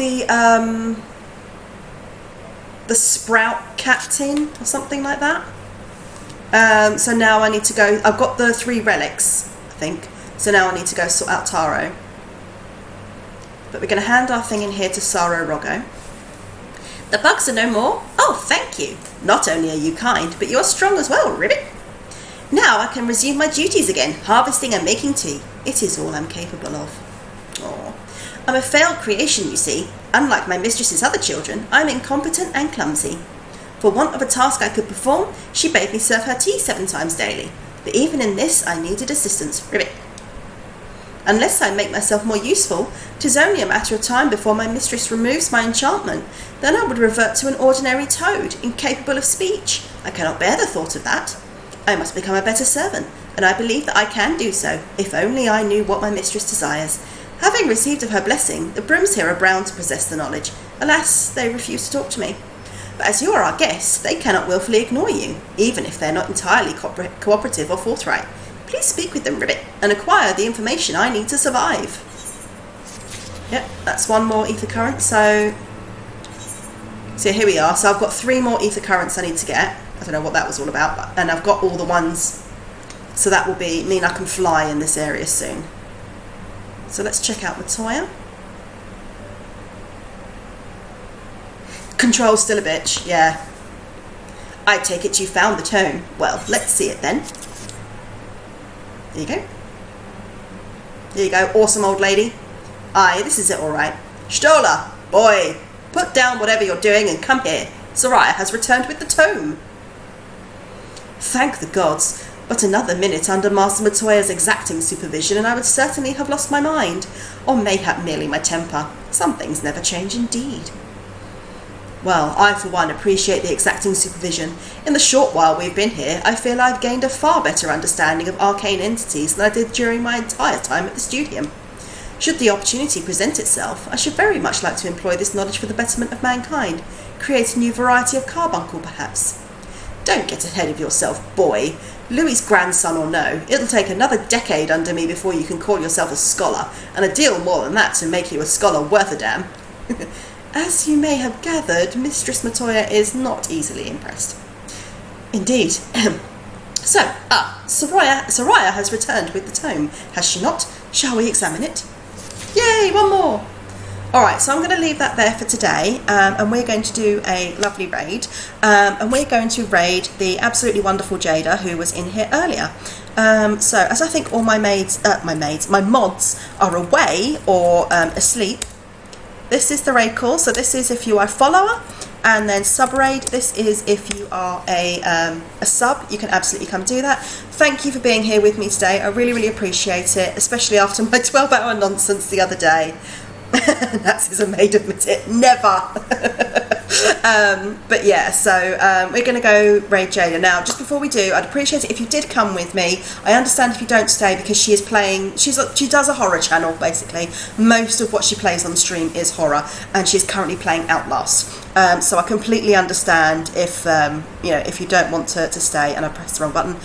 the Sprout Captain or something like that. So now I need to go... I've got the 3 relics, I think. So now I need to go sort out Taro. But we're going to hand our thing in here to Saro Rogo. The bugs are no more. Oh, thank you. Not only are you kind, but you are strong as well, Ribbit. Now I can resume my duties again, harvesting and making tea. It is all I'm capable of. Aww. I'm a failed creation, you see. Unlike my mistress's other children, I'm incompetent and clumsy. For want of a task I could perform, she bade me serve her tea 7 times daily. But even in this, I needed assistance, Ribbit. Unless I make myself more useful, 'tis only a matter of time before my mistress removes my enchantment. Then I would revert to an ordinary toad, incapable of speech. I cannot bear the thought of that. I must become a better servant, and I believe that I can do so, if only I knew what my mistress desires. Having received of her blessing, the brooms here are bound to possess the knowledge. Alas, they refuse to talk to me. But as you are our guest, they cannot willfully ignore you, even if they're not entirely cooperative or forthright. Please speak with them, Ribbit, and acquire the information I need to survive. Yep, that's 1 more ether current, so here we are. So I've got 3 more ether currents I need to get. I don't know what that was all about, and I've got all the ones, so that will mean I can fly in this area soon. So let's check out Matoya. Control's still a bitch, yeah. I take it you found the tome. Well, let's see it then. There you go. There you go, awesome old lady. Aye, this is it all right. Stola, boy, put down whatever you're doing and come here. Soraya has returned with the tome. Thank the gods, but another minute under Master Matoya's exacting supervision and I would certainly have lost my mind, or mayhap merely my temper. Some things never change indeed. Well, I for one appreciate the exacting supervision. In the short while we've been here, I feel I've gained a far better understanding of arcane entities than I did during my entire time at the studium. Should the opportunity present itself, I should very much like to employ this knowledge for the betterment of mankind, create a new variety of carbuncle perhaps. Don't get ahead of yourself, boy. Louis's grandson or no, it'll take another decade under me before you can call yourself a scholar, and a deal more than that to make you a scholar worth a damn. As you may have gathered, Mistress Matoya is not easily impressed. Indeed. So, Soraya has returned with the tome, has she not? Shall we examine it? Yay, one more! Alright, so I'm going to leave that there for today, and we're going to do a lovely raid, and we're going to raid the absolutely wonderful Jada, who was in here earlier. So, as I think all my mods are away or asleep, this is the raid call. So this is if you are a follower, and then sub raid. This is if you are a sub. You can absolutely come do that. Thank you for being here with me today. I really, really appreciate it, especially after my 12-hour nonsense the other day. That's as a maid admit it. Never. But yeah, so we're going to go raid Jada. Now, just before we do, I'd appreciate it if you did come with me. I understand if you don't stay because she is playing, she does a horror channel basically. Most of what she plays on stream is horror, and she's currently playing Outlast. So I completely understand if if you don't want to stay and I pressed the wrong button,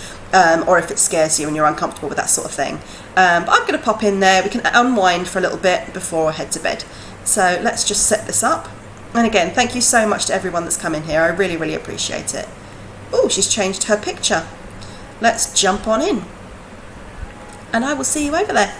or if it scares you and you're uncomfortable with that sort of thing. But I'm going to pop in there. We can unwind for a little bit before I head to bed. So let's just set this up. And again, thank you so much to everyone that's come in here. I really, really appreciate it. Oh, she's changed her picture. Let's jump on in. And I will see you over there.